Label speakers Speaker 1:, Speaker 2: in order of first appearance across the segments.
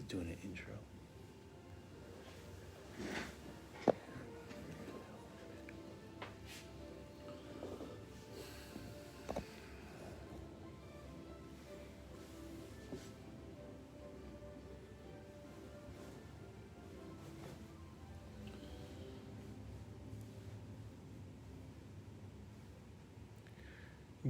Speaker 1: doing an intro.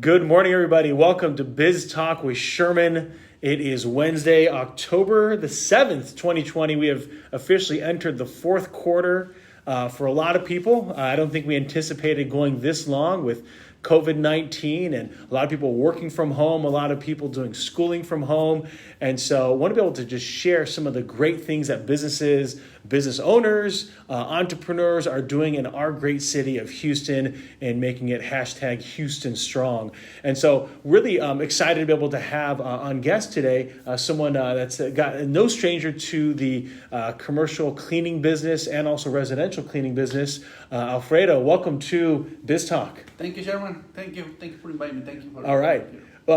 Speaker 1: Good morning, everybody. Welcome to Biz Talk with Sherman. It is Wednesday, October the 7th, 2020. We have officially entered the fourth quarter for a lot of people. I don't think we anticipated going this long with COVID-19 and a lot of people working from home, a lot of people doing schooling from home. And so I want to be able to just share some of the great things that businesses, business owners, entrepreneurs are doing in our great city of Houston and making it hashtag Houston Strong. And so really excited to be able to have on guest today someone that's got no stranger to the commercial cleaning business and also residential cleaning business. Alfredo, welcome to Biz Talk.
Speaker 2: Thank you, Sherman. Thank you for inviting me. Thank you for
Speaker 1: all right.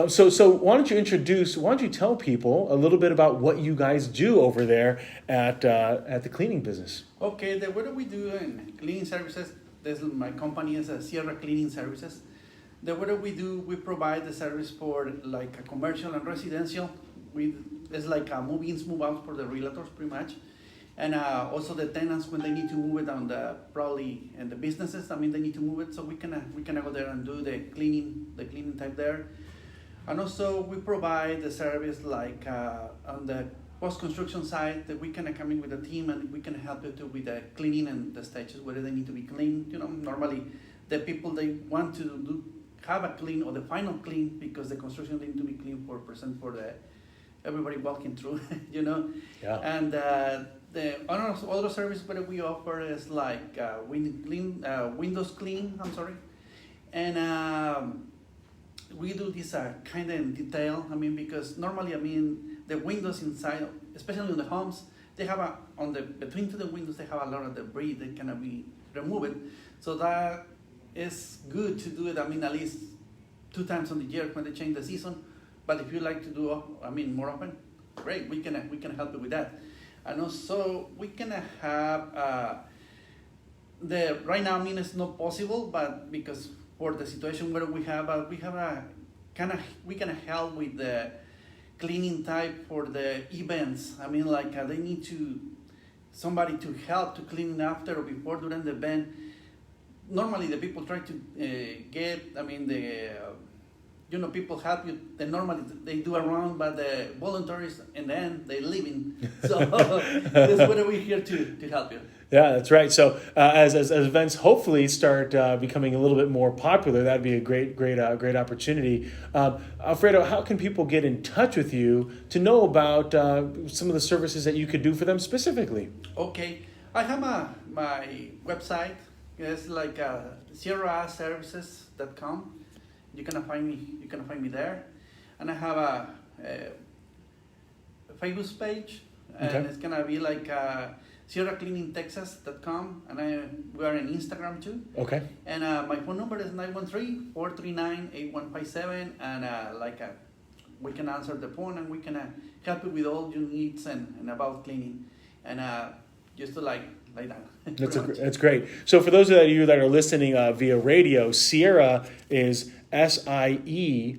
Speaker 1: So why don't you tell people a little bit about what you guys do over there at the cleaning business?
Speaker 2: Okay, what do we do in cleaning services? My company is Sierra Cleaning Services. What do we do? We provide the service for like a commercial and residential. It's like move-ins, move-outs for the realtors pretty much. And also the tenants when they need to move it on and the businesses. I mean, they need to move it, so we can go there and do the cleaning type there. And also we provide the service like on the post-construction side that we can come in with a team and we can help you with the cleaning and the stages where they need to be cleaned. You know, normally the people they want to have a clean or the final clean because the construction need to be clean for everybody walking through. You know.
Speaker 1: Yeah.
Speaker 2: And the other service that we offer is like windows clean. And we do this kind of in detail. I mean, because normally, the windows inside, especially in the homes, they have between the windows, they have a lot of debris that cannot be removed. So that is good to do it. I mean, at least 2 times on the year when they change the season. But if you like to do, more often, great. We can help you with that. And also we can have right now. It's not possible, but because for the situation where we can help with the cleaning type for the events. I mean, like they need somebody to help to clean after or before during the event. Normally, the people try to people help you. Normally they do around, but the volunteers in the end they leaving. So that's what we're here to help you.
Speaker 1: Yeah, that's right. So as events hopefully start becoming a little bit more popular, that'd be a great opportunity. Alfredo, how can people get in touch with you to know about some of the services that you could do for them specifically?
Speaker 2: Okay, I have my website. It's like sierraservices.com. You can find me there, and I have a Facebook page, and
Speaker 1: okay.
Speaker 2: It's gonna be like SierraCleaningTexas.com, and we are on Instagram too.
Speaker 1: Okay.
Speaker 2: And my phone number is 913-439-8157, and we can answer the phone and we can help you with all your needs and about cleaning, and just to like that.
Speaker 1: That's great. So for those of you that are listening via radio, Sierra is SIERRA,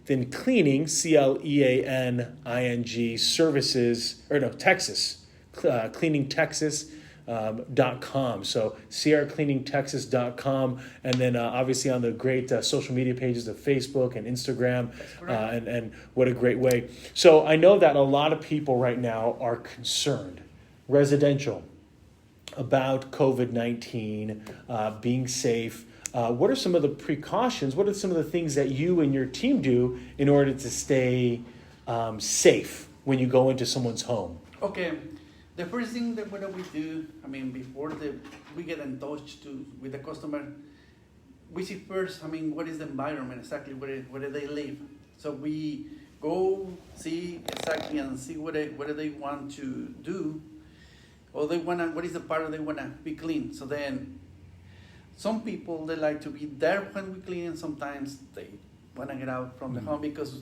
Speaker 1: then cleaning, CLEANING, services, Texas, cleaningtexas.com. So SierraCleaningTexas.com, and then obviously on the great social media pages of Facebook and Instagram, and what a great way. So I know that a lot of people right now are concerned, residential, about COVID-19, being safe. What are some of the precautions? What are some of the things that you and your team do in order to stay safe when you go into someone's home?
Speaker 2: Okay, the first thing that we do, before we get in touch with the customer, we see first, what is the environment exactly where they live. So we go see exactly and see what they want to do, or what is the part they wanna be clean. So then, some people they like to be there when we clean, and sometimes they wanna get out from the home because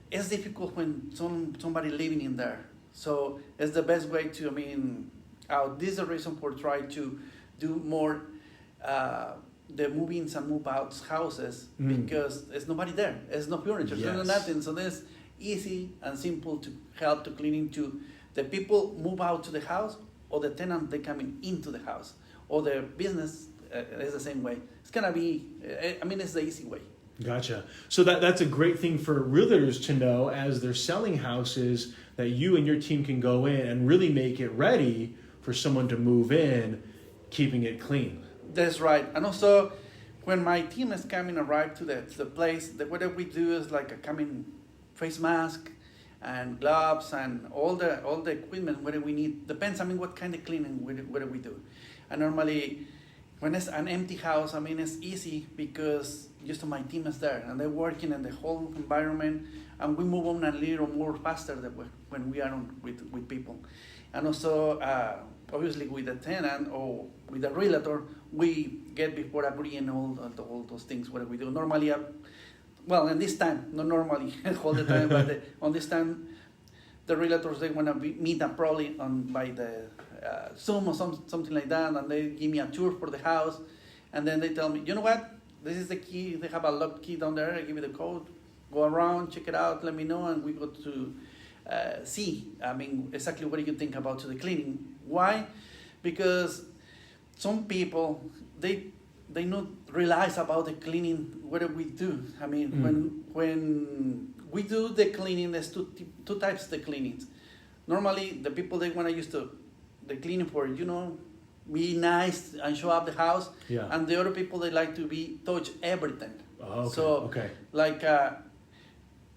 Speaker 2: it's difficult when somebody living in there. So it's the best way to, this is the reason for trying to do more the move-ins and move-outs houses because there's nobody there. There's no furniture, there's nothing. So there's easy and simple to help to cleaning to the people move out to the house or the tenant they coming into the house or the business is the same way. It's gonna be, it's the easy way.
Speaker 1: Gotcha. So that's a great thing for realtors to know as they're selling houses that you and your team can go in and really make it ready for someone to move in, keeping it clean.
Speaker 2: That's right. And also, when my team is coming arrive to the place, what we do is like a coming face mask and gloves and all the equipment what we need. Depends, what kind of cleaning what do we do. And normally, when it's an empty house, it's easy because just my team is there and they're working in the whole environment and we move on a little more faster than when we are on with people. And also, obviously with the tenant or with the realtor, we get before agreeing all those things, what we do. Normally, in this time, not normally all the time, but on this time, the realtors, they want to meet them probably by the Zoom or something like that, and they give me a tour for the house, and then they tell me, you know what, this is the key, they have a lock key down there, I give you the code, go around, check it out, let me know, and we go to see, exactly what do you think about the cleaning. Why? Because some people, they not realize about the cleaning, what do we do? When we do the cleaning, there's two types of the cleanings. Normally, the people, they want to use the cleaning for, be nice and show up the house.
Speaker 1: Yeah.
Speaker 2: And the other people, they like to touch everything.
Speaker 1: Oh, okay.
Speaker 2: So, like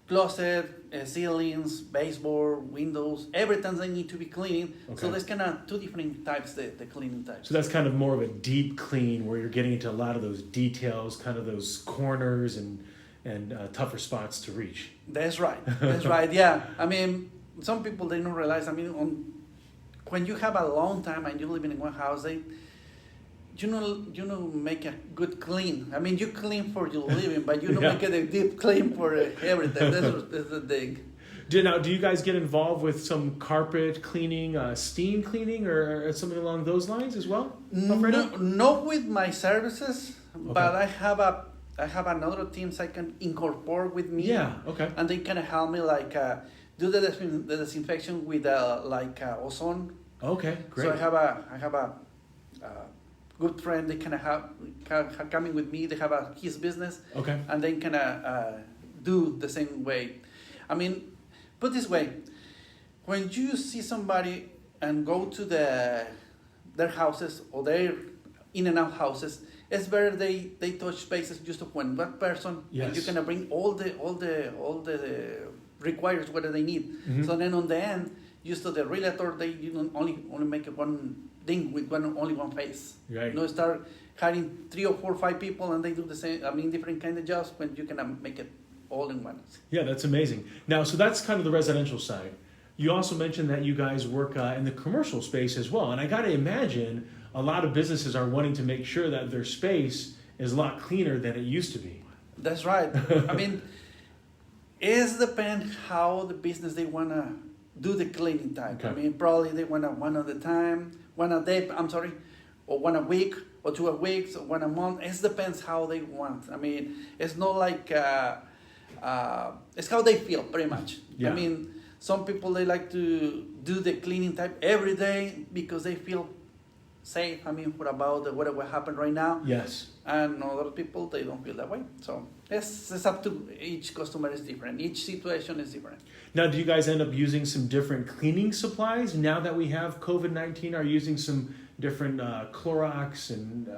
Speaker 2: closet, ceilings, baseboard, windows, everything they need to be cleaning. Okay. So there's kind of two different types, the cleaning types.
Speaker 1: So that's kind of more of a deep clean where you're getting into a lot of those details, kind of those corners and tougher spots to reach.
Speaker 2: That's right. That's right. Yeah. Some people, they don't realize, when you have a long time and you're living in one house, make a good clean. You clean for your living, but you don't make it a deep clean for everything. That's the thing.
Speaker 1: Do you guys get involved with some carpet cleaning, steam cleaning, or something along those lines as well?
Speaker 2: No, not with my services, but I have another teams I can incorporate with me.
Speaker 1: Yeah. Okay.
Speaker 2: And they kind of help me do the disinfection with ozone.
Speaker 1: Okay, great.
Speaker 2: So I have a good friend. They kind of have coming with me. They have his business. Okay. And they kind of do the same way. Put this way, when you see somebody and go to their houses or their in and out houses, it's better they touch spaces just when that person. Yes. And you can bring all the requires what they need. Mm-hmm. So then on the end, just the realtor, they only make one thing with only one face.
Speaker 1: Right.
Speaker 2: Start hiring 3 or 4 or 5 people and they do the same. Different kind of jobs when you can make it all in one.
Speaker 1: Yeah, that's amazing. Now, so that's kind of the residential side. You also mentioned that you guys work in the commercial space as well, and I got to imagine a lot of businesses are wanting to make sure that their space is a lot cleaner than it used to be.
Speaker 2: That's right. It depends how the business they want to do the cleaning type. Okay. Probably they want one at a time, one a day, or one a week, or 2 weeks, or 1 a month. It depends how they want. It's not like, it's how they feel, pretty much. Yeah. Some people, they like to do the cleaning type every day because they feel safe. What about what will happen right now?
Speaker 1: Yes.
Speaker 2: And other people, they don't feel that way. So it's up to each customer is different. Each situation is different.
Speaker 1: Now, do you guys end up using some different cleaning supplies now that we have COVID-19? Are you using some different Clorox and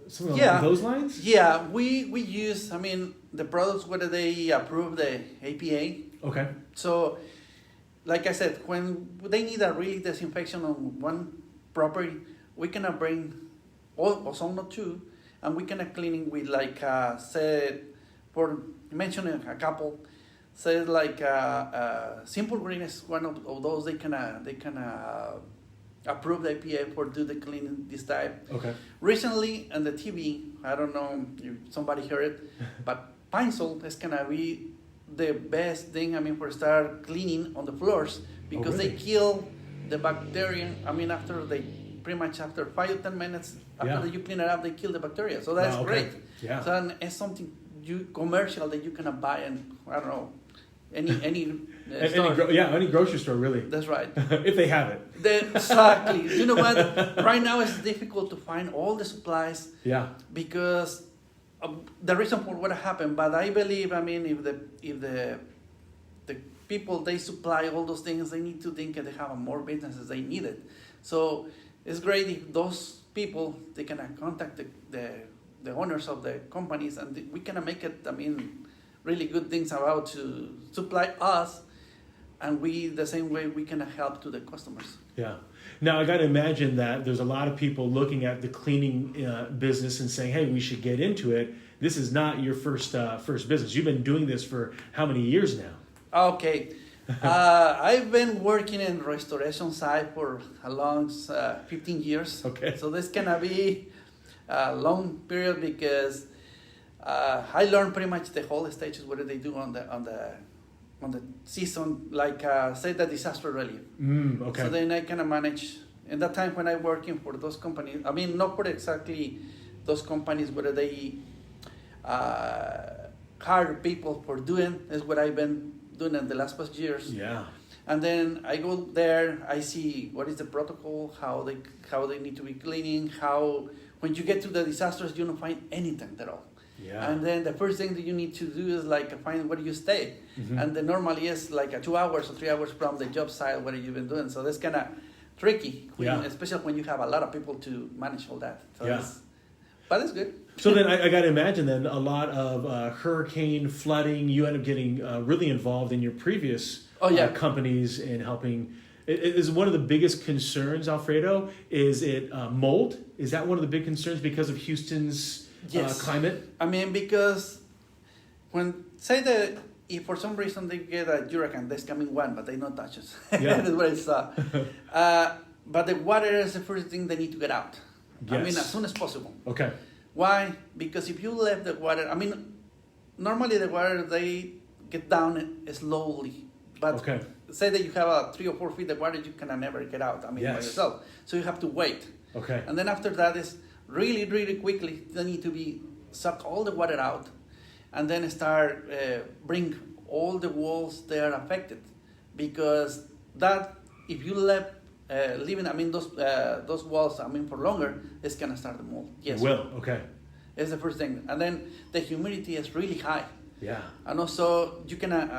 Speaker 1: something along those lines?
Speaker 2: Yeah, we use, the products whether they approve the APA. Okay. So, like I said, when they need a really disinfection on one property, we can bring or some or two, and we can cleaning with for mentioning a couple, Simple Green is one of those they can approve the APA for do the cleaning this type. Okay. Recently on the TV, I don't know if somebody heard it, but Pine Sol is gonna be the best thing, for start cleaning on the floors because
Speaker 1: really?
Speaker 2: they kill the bacteria. After 5 to 10 minutes after you clean it up, they kill the bacteria. So that's great.
Speaker 1: Yeah.
Speaker 2: So it's something commercial that you can buy and I don't know any store.
Speaker 1: Any grocery store really.
Speaker 2: That's right.
Speaker 1: If they have it.
Speaker 2: Exactly. You know what? Right now it's difficult to find all the supplies.
Speaker 1: Yeah.
Speaker 2: Because the reason for what happened, but I believe, if the people they supply all those things, they need to think that they have more businesses they need it. So it's great if those people they can contact the owners of the companies and we can make it. Really good things about to supply us, and we the same way we can help to the customers.
Speaker 1: Yeah. Now I got to imagine that there's a lot of people looking at the cleaning business and saying, "Hey, we should get into it." This is not your first business. You've been doing this for how many years now?
Speaker 2: Okay, I've been working in restoration side for a long 15 years.
Speaker 1: Okay.
Speaker 2: So this gonna be a long period because I learned pretty much the whole stages what they do on the season, like say the disaster relief.
Speaker 1: Okay.
Speaker 2: So then I kind of manage. In that time when I working for those companies, not for exactly those companies, but they hire people for doing is what I've been doing in the last past years.
Speaker 1: Yeah.
Speaker 2: And then I go there, I see what is the protocol, how they need to be cleaning, how when you get to the disasters you don't find anything at all.
Speaker 1: Yeah.
Speaker 2: And then the first thing that you need to do is find where you stay.
Speaker 1: Mm-hmm.
Speaker 2: And then normally it's 2 hours or 3 hours from the job site where you've been doing. So that's kind of tricky, especially when you have a lot of people to manage all that. So but it's good.
Speaker 1: So then I got to imagine then a lot of hurricane flooding. You end up getting really involved in your previous companies in helping. Is one of the biggest concerns, Alfredo, is it mold? Is that one of the big concerns because of Houston's climate?
Speaker 2: Because say that if for some reason they get a hurricane, there's coming one, but they not touch us.
Speaker 1: Yeah.
Speaker 2: That's what I saw. But the water is the first thing they need to get out.
Speaker 1: Yes.
Speaker 2: As soon as possible.
Speaker 1: Okay.
Speaker 2: Why? Because if you left the water, normally the water, they get down slowly. But say that you have 3 or 4 feet of water, you can never get out, by yourself. So you have to wait.
Speaker 1: Okay.
Speaker 2: And then after that is really, really quickly, they need to suck all the water out and then start bring all the walls that are affected. Because that, if you left leaving, those walls, for longer, it's gonna start to mold. Yes.
Speaker 1: It will. Okay.
Speaker 2: It's the first thing, and then the humidity is really high.
Speaker 1: Yeah.
Speaker 2: And also you can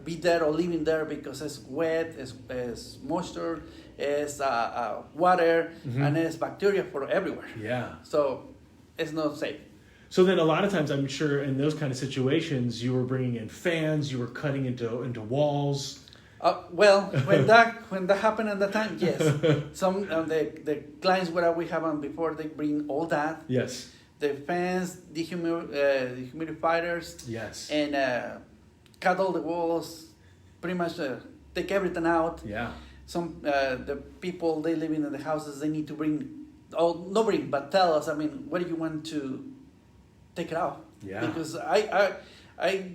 Speaker 2: be there or live in there because it's wet, it's moisture, it's water, and it's bacteria for everywhere.
Speaker 1: Yeah.
Speaker 2: So it's not safe.
Speaker 1: So then a lot of times, I'm sure in those kind of situations, you were bringing in fans, you were cutting into walls.
Speaker 2: Well, when that happened at that time, yes. Some the clients where we have on before, they bring all that.
Speaker 1: Yes.
Speaker 2: The fans, dehumidifiers.
Speaker 1: Yes.
Speaker 2: And cut all the walls, pretty much take everything out.
Speaker 1: Yeah.
Speaker 2: Some the people they live in the houses, they need to but tell us. What do you want to take it out?
Speaker 1: Yeah.
Speaker 2: Because I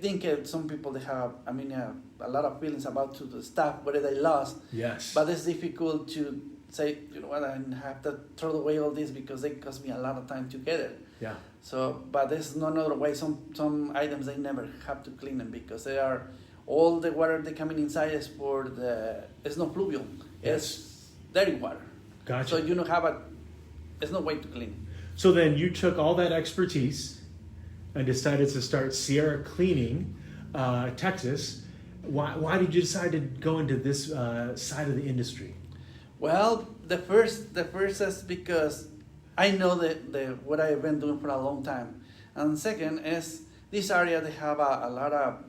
Speaker 2: think some people they have a lot of feelings about to the stuff what they lost.
Speaker 1: Yes.
Speaker 2: But it's difficult to say, you know what, I have to throw away all this because they cost me a lot of time to get it.
Speaker 1: Yeah.
Speaker 2: So, but there's no other way. Some items they never have to clean them because they are all the water they coming inside is it's not fluvial.
Speaker 1: Yes.
Speaker 2: It's dirty water.
Speaker 1: Gotcha.
Speaker 2: So you don't there's no way to clean.
Speaker 1: So then you took all that expertise and decided to start Sierra Cleaning, Texas. Why did you decide to go into this side of the industry?
Speaker 2: Well, the first is because I know what I've been doing for a long time, and second is this area they have a lot of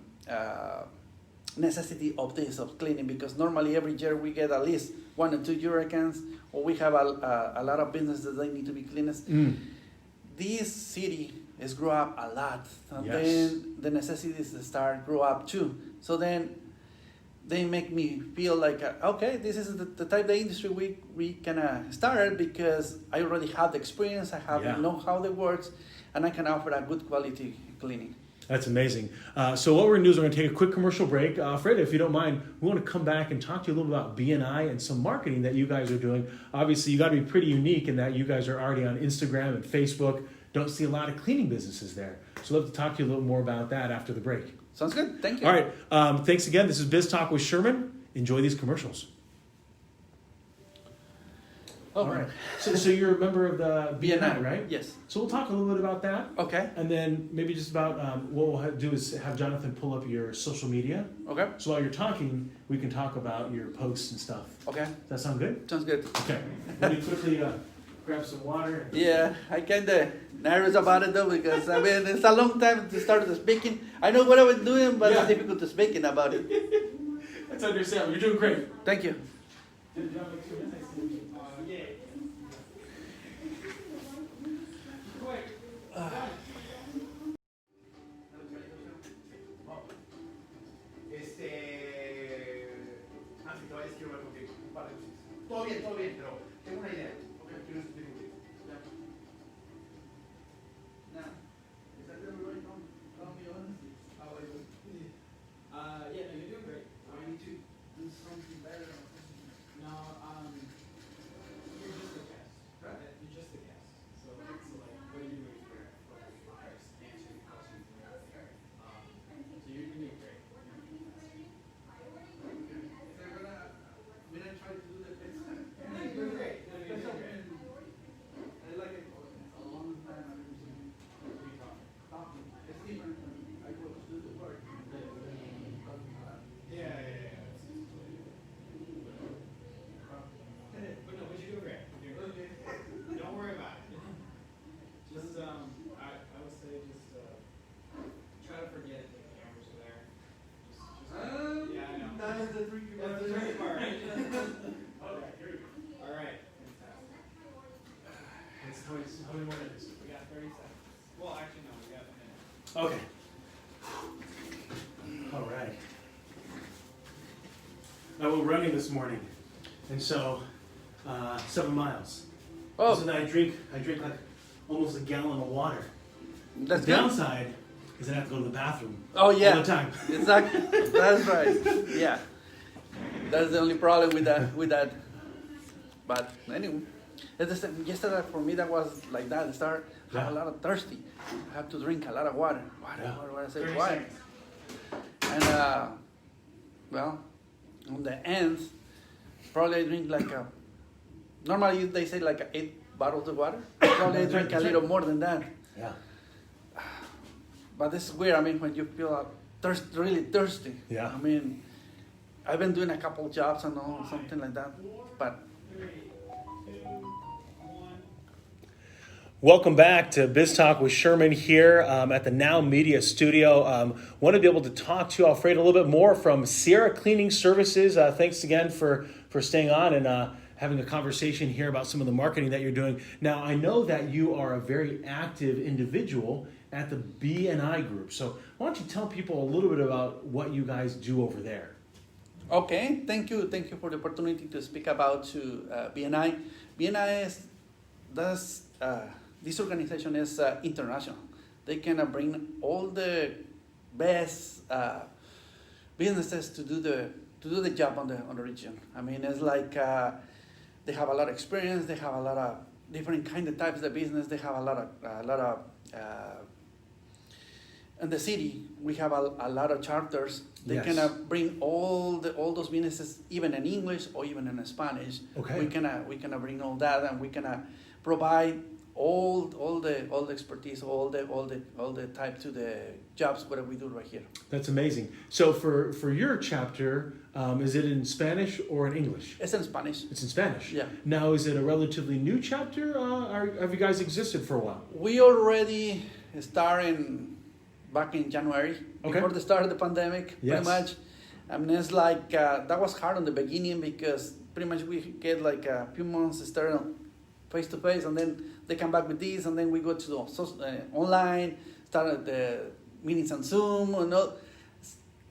Speaker 2: necessity of cleaning because normally every year we get at least 1 or 2 hurricanes, or we have a lot of businesses that need to be cleaned. This city has grown up a lot, and then the necessities grow up too. So then they make me feel like, okay, this is the type of industry we can start because I already have the experience, I know how it works, and I can offer a good quality cleaning.
Speaker 1: That's amazing. So what we're going to do is we're going to take a quick commercial break. Fred, if you don't mind, we want to come back and talk to you a little bit about BNI and some marketing that you guys are doing. Obviously, you got to be pretty unique in that you guys are already on Instagram and Facebook. Don't see a lot of cleaning businesses there. So I'd love to talk to you a little more about that after the break.
Speaker 2: Sounds good. Thank you.
Speaker 1: All right. Thanks again. This is Biz Talk with Sherman. Enjoy these commercials.
Speaker 2: Oh,
Speaker 1: All right. So you're a member of the BNI, right?
Speaker 2: Yes.
Speaker 1: So we'll talk a little bit about that.
Speaker 2: Okay.
Speaker 1: And then maybe just about what we'll do is have Jonathan pull up your social media.
Speaker 2: Okay.
Speaker 1: So while you're talking, we can talk about your posts and stuff.
Speaker 2: Okay.
Speaker 1: Does that sound good?
Speaker 2: Sounds good.
Speaker 1: Okay. Let me quickly grab some water.
Speaker 2: Yeah, I kind of nervous about it though because I mean it's a long time to start speaking. I know what I was doing, but it's difficult to speaking about it.
Speaker 1: That's understandable. You're doing great.
Speaker 2: Thank you.
Speaker 3: Todo bien, pero tengo una idea. Quiero discutir contigo.
Speaker 4: Yeah, no, you're doing great.
Speaker 2: I need to do something better.
Speaker 4: No, you're just a guest. Right? You're just a guest. So like, what are you doing for answering questions and everything? So you're doing great.
Speaker 2: When I try to do the best.
Speaker 4: You're doing great. No, you're doing great.
Speaker 2: I like it. It's a long time I've been doing
Speaker 4: What are you talking?
Speaker 2: It's different when I go to do the work.
Speaker 4: Yeah. But no, but you're doing great. You're doing great. Don't worry about it. Just, I would say just, try to forget that the cameras are there. Yeah, I know.
Speaker 2: That is the tricky part.
Speaker 4: That's the tricky part, right? Okay, here we go. All right, fantastic.
Speaker 1: How many more minutes?
Speaker 4: We got 30 seconds. Well, actually, no, we got a minute.
Speaker 1: Okay. All right. We're running this morning, and so 7 miles.
Speaker 2: Oh.
Speaker 1: So then I drink like almost a gallon of water.
Speaker 2: That's
Speaker 1: the
Speaker 2: good.
Speaker 1: downside is I have to go to the bathroom.
Speaker 2: Oh yeah.
Speaker 1: All the time.
Speaker 2: Exactly. That's right. Yeah. That's the only problem with that. But anyway, it's the same. Yesterday for me that was like that. I started have a lot of thirsty. I have to drink a lot of water. Water. I say
Speaker 4: 30
Speaker 2: why?
Speaker 4: seconds.
Speaker 2: And well, on the end, probably I drink like a. Normally they say like 8 bottles of water. Probably I drink a little more than that.
Speaker 1: Yeah.
Speaker 2: But this is weird. I mean, when you feel really thirsty.
Speaker 1: Yeah.
Speaker 2: I mean, I've been doing a couple jobs and all, something like that. But
Speaker 1: Welcome back to Biz Talk with Sherman here at the Now Media Studio. Want to be able to talk to Alfredo a little bit more from Sierra Cleaning Services. Thanks again for staying on and having a conversation here about some of the marketing that you're doing. Now, I know that you are a very active individual at the BNI group. So why don't you tell people a little bit about what you guys do over there?
Speaker 2: okay, thank you for the opportunity to speak about to BNI. BNI this organization is international. They can bring all the best businesses to do the job on the region. I mean, it's like they have a lot of experience. They have a lot of different kind of types of business. They have a lot of in the city we have a lot of charters. They
Speaker 1: Yes.
Speaker 2: can bring all those businesses even in English or even in Spanish.
Speaker 1: Okay.
Speaker 2: We can bring all that, and we can provide all the expertise, all the type to the jobs what we do right here.
Speaker 1: That's amazing. So for your chapter, is it in Spanish or in English?
Speaker 2: It's in Spanish.
Speaker 1: It's in Spanish.
Speaker 2: Yeah.
Speaker 1: Now, is it a relatively new chapter? Or have you guys existed for a while?
Speaker 2: We already started back in January,
Speaker 1: Okay.
Speaker 2: before the start of the pandemic,
Speaker 1: Yes.
Speaker 2: pretty much. I mean, it's like, that was hard in the beginning because pretty much we get like a few months started face to face, and then they come back with this, and then we go to online, started the meetings on Zoom, and all.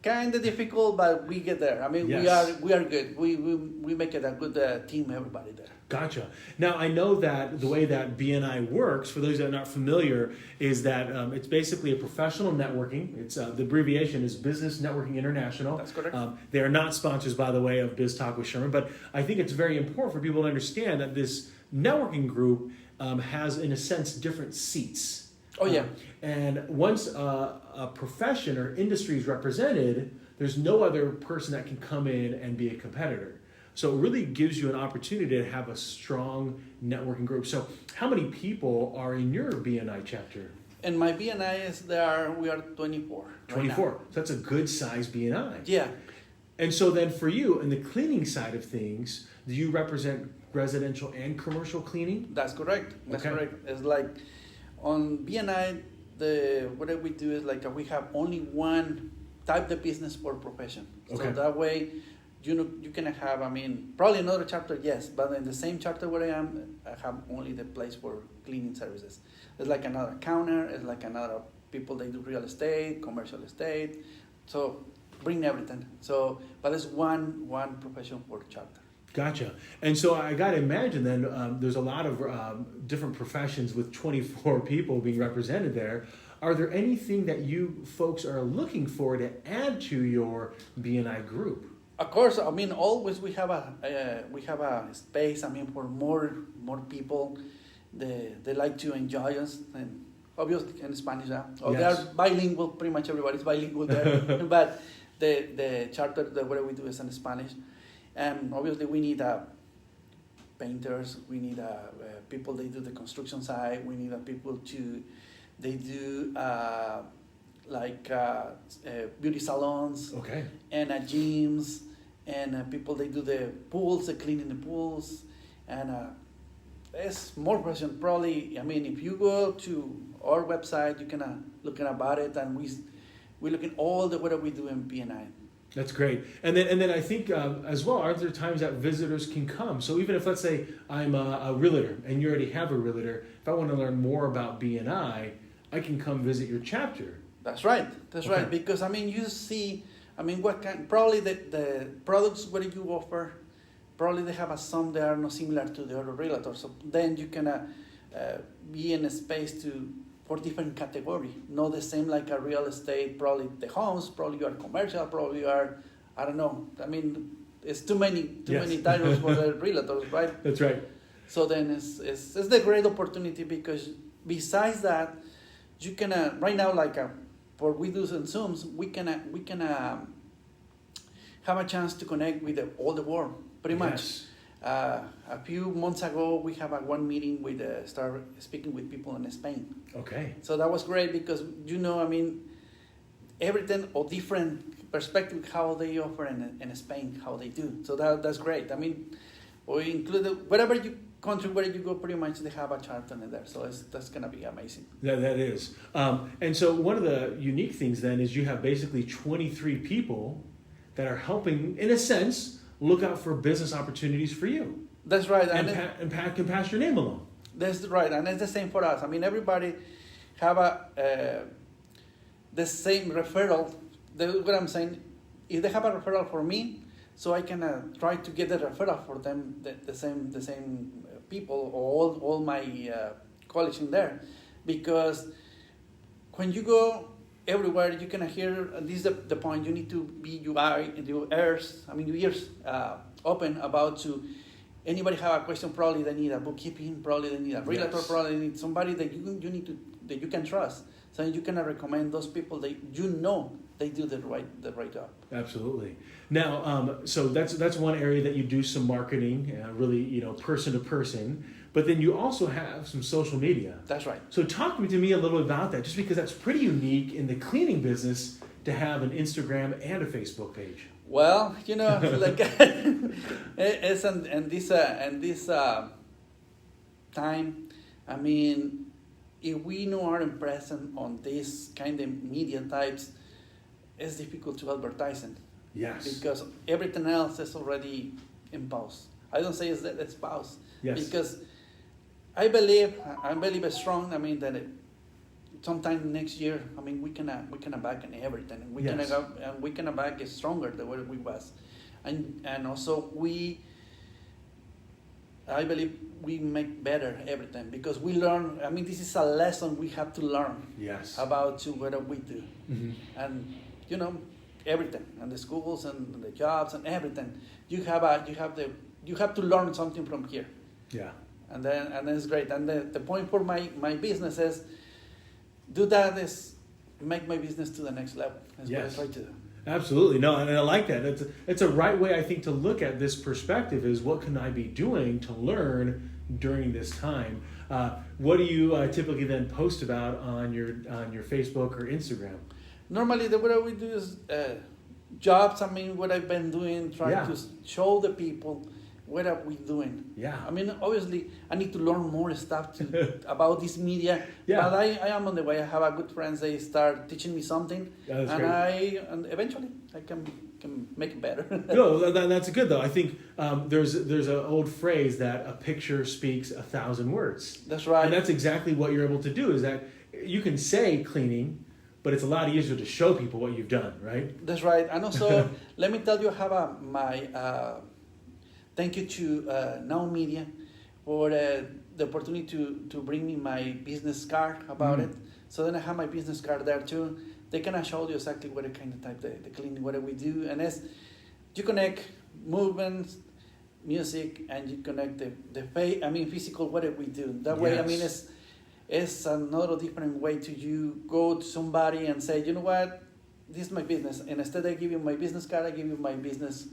Speaker 2: kind of difficult, but we get there. I mean,
Speaker 1: Yes.
Speaker 2: we are good. We make it a good team. Everybody there.
Speaker 1: Gotcha. Now, I know that the way that BNI works, for those that are not familiar, is that it's basically a professional networking. It's the abbreviation is Business Networking International.
Speaker 2: That's correct.
Speaker 1: They are not sponsors, by the way, of Biz Talk with Sherman, but I think it's very important for people to understand that this networking group has, in a sense, different seats.
Speaker 2: Oh yeah.
Speaker 1: And once a profession or industry is represented, there's no other person that can come in and be a competitor. So it really gives you an opportunity to have a strong networking group. So how many people are in your BNI chapter?
Speaker 2: And my BNI is there. We are 24.
Speaker 1: 24.
Speaker 2: Right now.
Speaker 1: So that's a good size BNI.
Speaker 2: Yeah.
Speaker 1: And so then for you, in the cleaning side of things, do you represent residential and commercial cleaning?
Speaker 2: That's correct. That's
Speaker 1: Okay.
Speaker 2: correct. It's like on BNI, what we do is like we have only one type of business per profession.
Speaker 1: Okay.
Speaker 2: So that way, you can have, I mean, probably another chapter, yes, but in the same chapter where I am, I have only the place for cleaning services. It's like another counter, it's like another people, they do real estate, commercial estate, so bring everything. So, but it's one profession for chapter.
Speaker 1: Gotcha. And so I got to imagine then there's a lot of different professions with 24 people being represented there. Are there anything that you folks are looking for to add to your BNI group?
Speaker 2: Of course, I mean, always we have a space. I mean, for more people, they like to enjoy us, and obviously in Spanish. Oh,
Speaker 1: Yes.
Speaker 2: They are bilingual. Pretty much everybody's bilingual there. But the charter, what we do is in Spanish, and obviously we need painters. We need people. They do the construction side. We need people they do. Beauty salons.
Speaker 1: Okay.
Speaker 2: And gyms, and people they do the pools, they cleaning the pools, and it's more question probably. I mean, if you go to our website, you can look about it, and we look at all the what we do in BNI.
Speaker 1: That's great. And then I think as well, are there times that visitors can come? So even if, let's say, I'm a realtor and you already have a realtor, if I want to learn more about BNI, I can come visit your chapter.
Speaker 2: That's right. That's
Speaker 1: Okay.
Speaker 2: right. Because I mean, you see, I mean, what kind? Probably the products what you offer, probably they have some that are not similar to the other realtors. So then you can be in a space for different category, not the same like a real estate. Probably the homes. Probably you are commercial. Probably you are, I don't know. I mean, it's too many
Speaker 1: Yes.
Speaker 2: titles for the realtors, right?
Speaker 1: That's right.
Speaker 2: So then it's the great opportunity because besides that, you can right now like for we do some Zooms, we can have a chance to connect with all the world pretty much.
Speaker 1: Yes.
Speaker 2: A few months ago, we have one meeting with start speaking with people in Spain.
Speaker 1: Okay.
Speaker 2: So that was great because I mean, everything or different perspective how they offer in Spain, how they do. So that's great. I mean, we include wherever country where you go, pretty much they have a charter in there. So that's gonna be amazing.
Speaker 1: That is. And so one of the unique things then is you have basically 23 people that are helping, in a sense, look out for business opportunities for you.
Speaker 2: That's right.
Speaker 1: And can pass your name along.
Speaker 2: That's right, and it's the same for us. I mean, everybody have the same referral. What I'm saying, if they have a referral for me, so I can try to get the referral for them, the same people or all my colleagues in there, because when you go everywhere, you can hear. This is the point. You need to be your ears open about to. Anybody have a question? Probably they need a bookkeeping. Probably they need a realtor.
Speaker 1: Yes.
Speaker 2: Probably they need somebody that that you can trust. So you can recommend those people that they do the right job.
Speaker 1: Absolutely. Now, so that's one area that you do some marketing, really, person to person. But then you also have some social media.
Speaker 2: That's right.
Speaker 1: So talk to me a little about that, just because that's pretty unique in the cleaning business to have an Instagram and a Facebook page.
Speaker 2: Well, like it's and this time, I mean, if we know are present on this kind of media types, it's difficult to advertise it.
Speaker 1: Yes.
Speaker 2: Because everything else is already in pause. I don't say it's pause.
Speaker 1: Yes.
Speaker 2: Because I believe strong. I mean that sometime next year, I mean, we can back and everything. We
Speaker 1: Yes.
Speaker 2: can back is stronger than what we was, and also I believe we make better everything because we learn. I mean, this is a lesson we have to learn
Speaker 1: Yes.
Speaker 2: about to what we do,
Speaker 1: Mhm.
Speaker 2: and everything, and the schools and the jobs and everything. You have to learn something from here,
Speaker 1: Yeah.
Speaker 2: and then it's great. And the point for my business is do that is make my business to the next level. That's
Speaker 1: Yes.
Speaker 2: what I try to do.
Speaker 1: Absolutely. No, and I like that. It's a right way, I think, to look at this perspective is what can I be doing to learn during this time? What do you typically then post about on your Facebook or Instagram?
Speaker 2: Normally, what we do is jobs. I mean, what I've been doing, trying
Speaker 1: Yeah.
Speaker 2: to show the people what are we doing.
Speaker 1: Yeah.
Speaker 2: I mean, obviously, I need to learn more stuff about this media.
Speaker 1: Yeah.
Speaker 2: But I am on the way. I have a good friends. They start teaching me something,
Speaker 1: Yeah, that's
Speaker 2: and and eventually I can make it better.
Speaker 1: No, that's good though. I think there's an old phrase that a picture speaks 1,000 words.
Speaker 2: That's right.
Speaker 1: And that's exactly what you're able to do. Is that you can say cleaning, but it's a lot easier to show people what you've done, right?
Speaker 2: That's right. And also, let me tell you, I have my thank you to Now Media for the opportunity to bring me my business card about it. So then I have my business card there too. They can show you exactly what kind of type the cleaning, what we do. And you connect movements, music, and you connect the physical, what we do. That way, I mean,
Speaker 1: Yes.
Speaker 2: it's another different way to you go to somebody and say, you know what, this is my business. And instead I give you my business card, I give you my business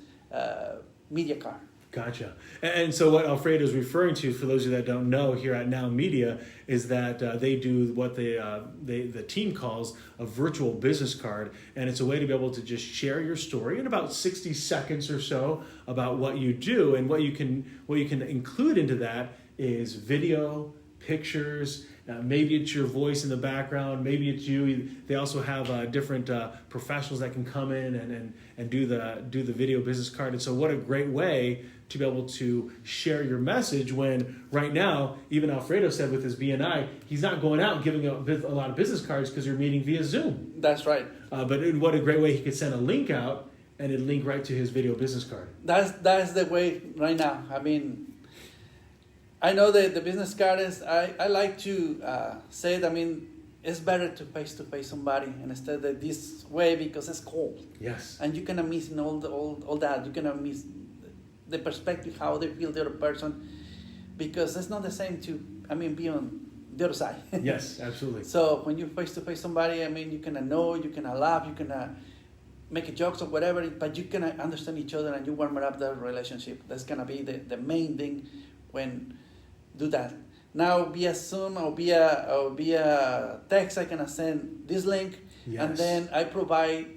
Speaker 2: media card.
Speaker 1: Gotcha. And so what Alfredo is referring to, for those of you that don't know, here at Now Media, is that they do what the team calls a virtual business card, and it's a way to be able to just share your story in about 60 seconds or so about what you do, and what you can include into that is video, pictures. Maybe it's your voice in the background. Maybe it's you. They also have different professionals that can come in and do the video business card. And so, what a great way to be able to share your message when right now, even Alfredo said with his BNI, he's not going out and giving a lot of business cards because you're meeting via Zoom.
Speaker 2: That's right.
Speaker 1: But what a great way he could send a link out and it'd link right to his video business card.
Speaker 2: That's the way right now. I mean, I know that the business card is, I like to say it, I mean, it's better to face somebody and instead of this way because it's cold.
Speaker 1: Yes.
Speaker 2: And you cannot miss in all that. You cannot miss the perspective, how they feel the other person, because it's not the same be on the other side.
Speaker 1: Yes, absolutely.
Speaker 2: So when you face somebody, I mean, you can know, you can laugh, you can make jokes or whatever, but you can understand each other and you warm up that relationship. That's gonna be the main thing when do that. Now via Zoom or via text, I can send this link,
Speaker 1: Yes.
Speaker 2: and then I provide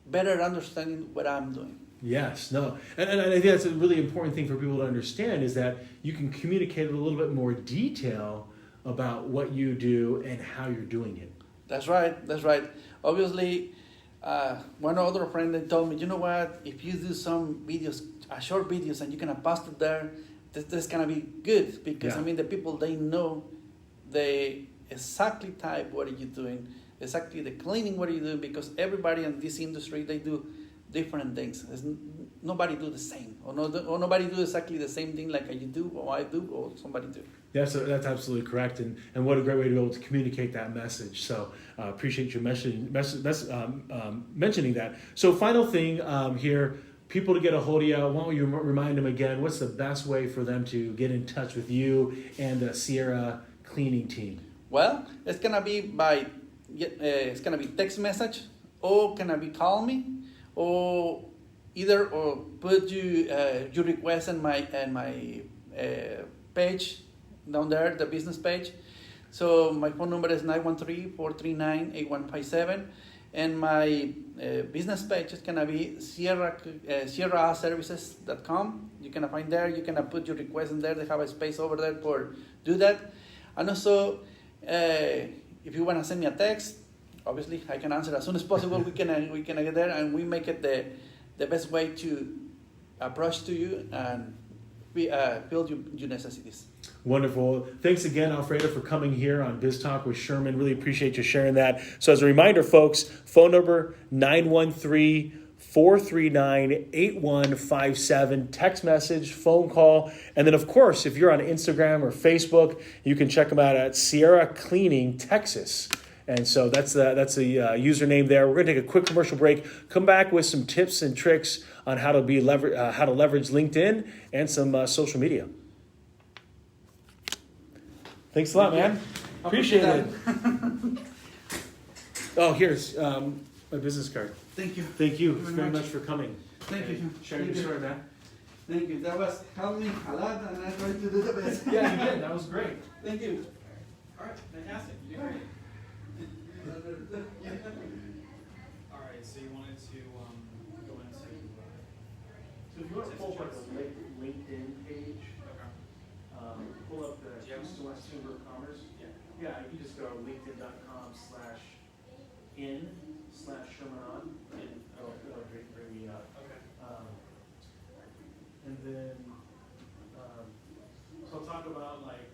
Speaker 2: better understanding what I'm doing.
Speaker 1: Yes, no, and I think that's a really important thing for people to understand is that you can communicate with a little bit more detail about what you do and how you're doing it.
Speaker 2: That's right. Obviously, one other friend that told me, you know what, if you do some videos, short videos, and you can post it there, that's gonna be good because
Speaker 1: Yeah.
Speaker 2: I mean the people, they know they exactly type what are you doing, exactly the cleaning what are you doing, because everybody in this industry, they do different things. Nobody do the same, or nobody do exactly the same thing like you do, or I do, or somebody do.
Speaker 1: That's absolutely correct, and what a great way to be able to communicate that message. So appreciate you mentioning that. So final thing here, people to get a hold of you, why don't you remind them again, what's the best way for them to get in touch with you and the Sierra cleaning team?
Speaker 2: Well, it's gonna be it's gonna be text message, or can I be call me, or either or put your request in my page down there, the business page. So my phone number is 913-439-8157, and my business page is gonna be sierraservices.com. You can find there. You can put your request in there. They have a space over there for do that. And also, if you wanna send me a text, obviously I can answer as soon as possible. we can get there, and we make it the best way to approach to you and build your necessities.
Speaker 1: Wonderful. Thanks again, Alfredo, for coming here on Biz Talk with Sherman. Really appreciate you sharing that. So as a reminder, folks, phone number 913-439-8157, text message, phone call. And then, of course, if you're on Instagram or Facebook, you can check them out at Sierra Cleaning, Texas. And so that's the username there. We're going to take a quick commercial break, come back with some tips and tricks on how to leverage LinkedIn and some social media. Thanks a lot, man. Appreciate it. Oh, here's my business card.
Speaker 2: Thank you.
Speaker 1: Thank you very much for coming.
Speaker 2: Thank you.
Speaker 1: Sharing your story, man.
Speaker 2: Thank you. That was helped me a lot, and I tried to do the best.
Speaker 1: Yeah, you did. That was great.
Speaker 2: Thank you.
Speaker 4: All right, fantastic. You did great. All right, so you wanted to go into.
Speaker 1: So if you want to pull up like a LinkedIn page,
Speaker 4: Okay.
Speaker 1: pull up the
Speaker 4: Do you have
Speaker 1: Houston West Chamber of Commerce.
Speaker 4: Yeah.
Speaker 1: Yeah, you can just go linkedin.com/in/Sherman. And it'll bring me up.
Speaker 4: Okay.
Speaker 1: And then, so I'll talk about like,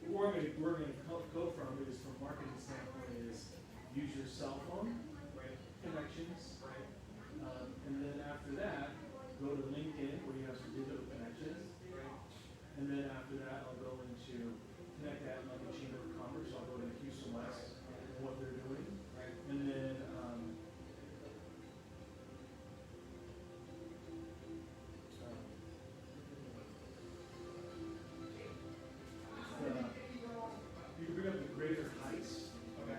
Speaker 1: where we're gonna go from is from marketing standpoint is use your cell phone
Speaker 4: Right.
Speaker 1: connections.
Speaker 4: Right.
Speaker 1: And then after that, go to LinkedIn where you have some digital connections.
Speaker 4: Right.
Speaker 1: And then after that, I'll go into connect that like a Chamber of Commerce. I'll go to Houston West and what they're doing.
Speaker 4: Right.
Speaker 1: And then, you can bring up the Greater Heights
Speaker 4: Okay.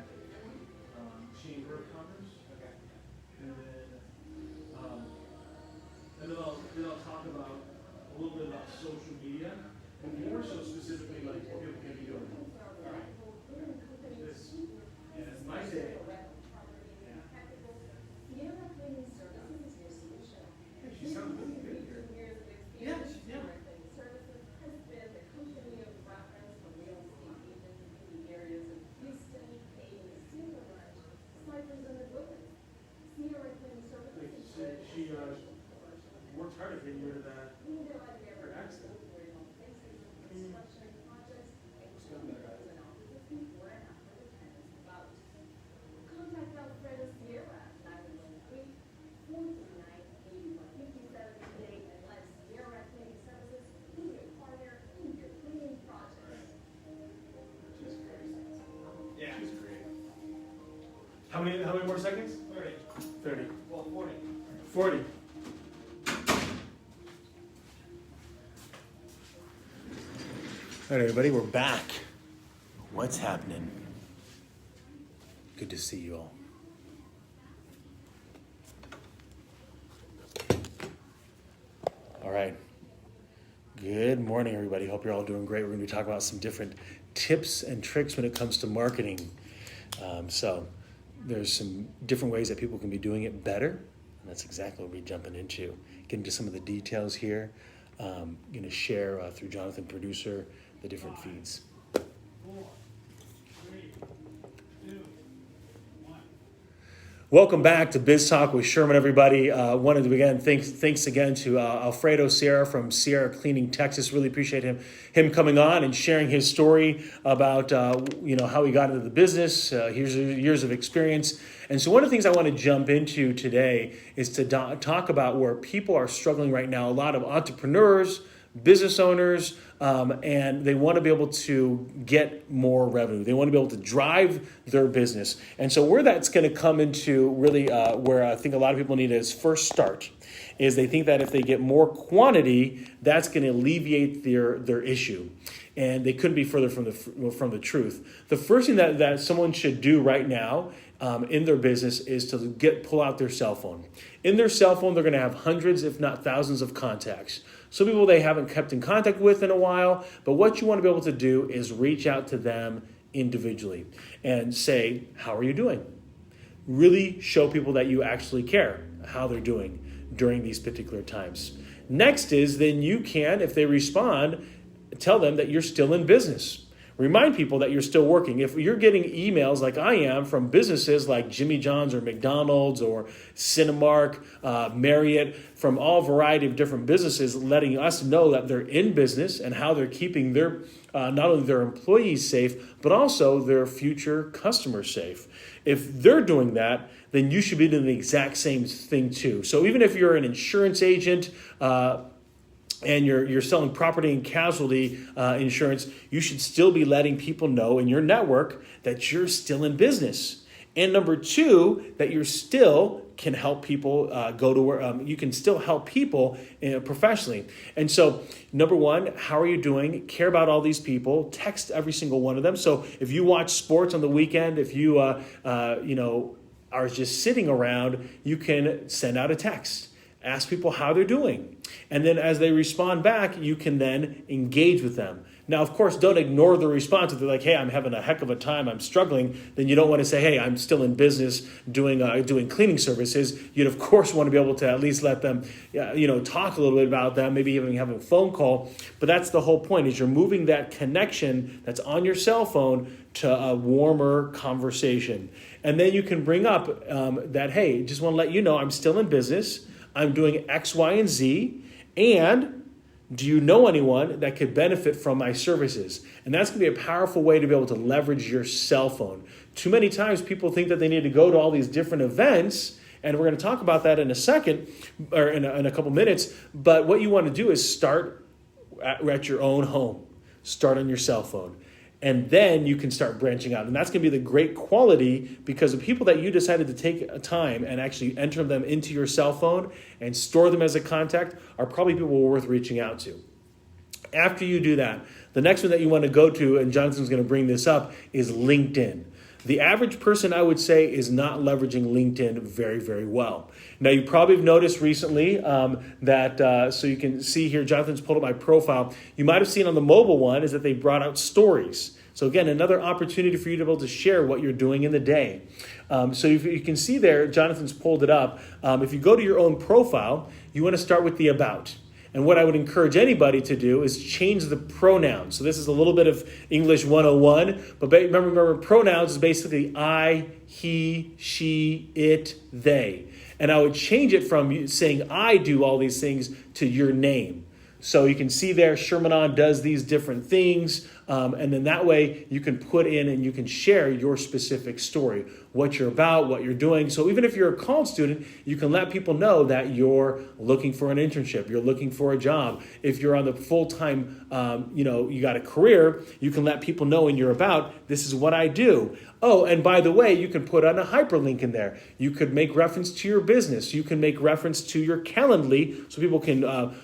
Speaker 1: Chamber of Commerce.
Speaker 4: Okay.
Speaker 1: And then I'll talk about a little bit about social media, but more so specifically like what people can be doing.
Speaker 4: All right.
Speaker 1: This is my day. Hey, she sounds really good here.
Speaker 2: Yeah.
Speaker 1: She worked hard to get you rid of that her accident.
Speaker 5: Contact Alfredo Sierra at 913-439-8157 today and let Sierra Cleaning Services be your partner in your cleaning projects.
Speaker 1: She's great.
Speaker 4: Yeah.
Speaker 1: She's great. How many more seconds?
Speaker 4: 30.
Speaker 1: 30.
Speaker 4: Well, 40.
Speaker 1: 40. All right, everybody, we're back. What's happening? Good to see you all. All right. Good morning, everybody. Hope you're all doing great. We're going to be talking about some different tips and tricks when it comes to marketing. So there's some different ways that people can be doing it better. And that's exactly what we're jumping into. Get into some of the details here. Going to share through Jonathan, producer, the different feeds.
Speaker 4: 4, 3, 2, 1.
Speaker 1: Welcome back to Biz Talk with Sherman, everybody. Wanted to again thanks again to Alfredo Sierra from Sierra Cleaning, Texas. Really appreciate him coming on and sharing his story about how he got into the business. Here's years of experience. And so one of the things I want to jump into today is to talk about where people are struggling right now. A lot of entrepreneurs, business owners, and they want to be able to get more revenue. They want to be able to drive their business. And so where that's going to come into really where I think a lot of people need to first start is they think that if they get more quantity, that's going to alleviate their issue. And they couldn't be further from the truth. The first thing that someone should do right now in their business is to pull out their cell phone. In their cell phone, they're going to have hundreds, if not thousands, of contacts. Some people they haven't kept in contact with in a while, but what you want to be able to do is reach out to them individually and say, how are you doing? Really show people that you actually care how they're doing during these particular times. Next is then you can, if they respond, tell them that you're still in business. remind people that you're still working. If you're getting emails like I am from businesses like Jimmy John's or McDonald's or Cinemark, Marriott, from all variety of different businesses letting us know that they're in business and how they're keeping their not only their employees safe, but also their future customers safe. If they're doing that, then you should be doing the exact same thing too. So even if you're an insurance agent, and you're selling property and casualty insurance, you should still be letting people know in your network that you're still in business. And number two, that you're still can help people go to where you can still help people professionally. And so, number one, how are you doing? Care about all these people. Text every single one of them. So if you watch sports on the weekend, if you are just sitting around, you can send out a text. Ask people how they're doing. And then as they respond back, you can then engage with them. Now, of course, don't ignore the response. If they're like, hey, I'm having a heck of a time, I'm struggling, then you don't want to say, hey, I'm still in business doing cleaning services. You'd, of course, want to be able to at least let them, talk a little bit about them, maybe even have a phone call. But that's the whole point, is you're moving that connection that's on your cell phone to a warmer conversation. And then you can bring up that, hey, just want to let you know I'm still in business. I'm doing X, Y, and Z, and do you know anyone that could benefit from my services? And that's going to be a powerful way to be able to leverage your cell phone. Too many times people think that they need to go to all these different events, and we're going to talk about that in a second, or in a couple minutes, but what you want to do is start at your own home. Start on your cell phone. And then you can start branching out. And that's going to be the great quality, because the people that you decided to take a time and actually enter them into your cell phone and store them as a contact are probably people worth reaching out to. After you do that, the next one that you want to go to, and Jonathan's going to bring this up, is LinkedIn. The average person, I would say, is not leveraging LinkedIn very, very well. Now, you probably have noticed recently so you can see here, Jonathan's pulled up my profile. You might have seen on the mobile one is that they brought out stories. So again, another opportunity for you to be able to share what you're doing in the day. So if you can see there, Jonathan's pulled it up. If you go to your own profile, you want to start with the about. And what I would encourage anybody to do is change the pronouns. So this is a little bit of English 101. But remember, pronouns is basically I, he, she, it, they. And I would change it from saying I do all these things to your name. So you can see there, Sherman does these different things. And then that way you can put in and you can share your specific story, what you're about, what you're doing. So even if you're a college student, you can let people know that you're looking for an internship, you're looking for a job. If you're on the full-time, you got a career, you can let people know in your about, this is what I do. Oh, and by the way, you can put on a hyperlink in there. You could make reference to your business. You can make reference to your Calendly so people can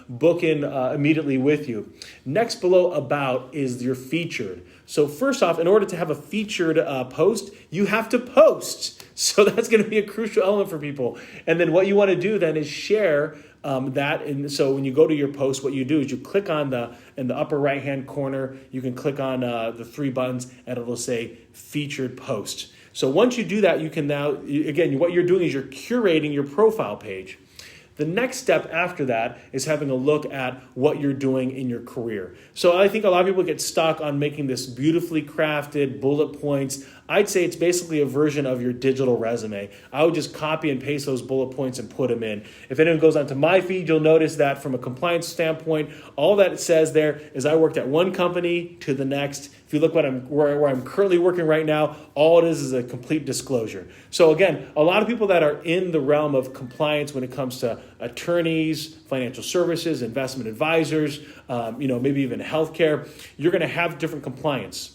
Speaker 1: book in immediately with you. Next below about is your featured. So first off, in order to have a featured post, you have to post. So that's going to be a crucial element for people. And then what you want to do then is share that. And so when you go to your post, what you do is you click on in the upper right-hand corner, you can click on the three buttons and it'll say featured post. So once you do that, you can now, again, what you're doing is you're curating your profile page. The next step after that is having a look at what you're doing in your career. So I think a lot of people get stuck on making this beautifully crafted bullet points. I'd say it's basically a version of your digital resume. I would just copy and paste those bullet points and put them in. If anyone goes onto my feed, you'll notice that from a compliance standpoint, all that it says there is I worked at one company to the next. If you look where I'm currently working right now, all it is a complete disclosure. So again, a lot of people that are in the realm of compliance when it comes to attorneys, financial services, investment advisors, maybe even healthcare, you're going to have different compliance.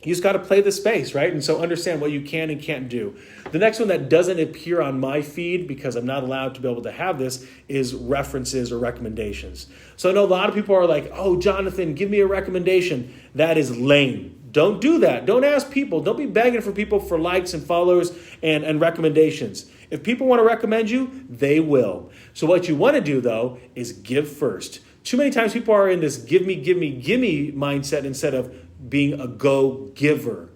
Speaker 1: You just got to play the space, right? And so understand what you can and can't do. The next one that doesn't appear on my feed, because I'm not allowed to be able to have this, is references or recommendations. So I know a lot of people are like, oh, Jonathan, give me a recommendation. That is lame. Don't do that. Don't ask people. Don't be begging for people for likes and followers and recommendations. If people want to recommend you, they will. So what you want to do, though, is give first. Too many times people are in this give me mindset instead of being a go-giver.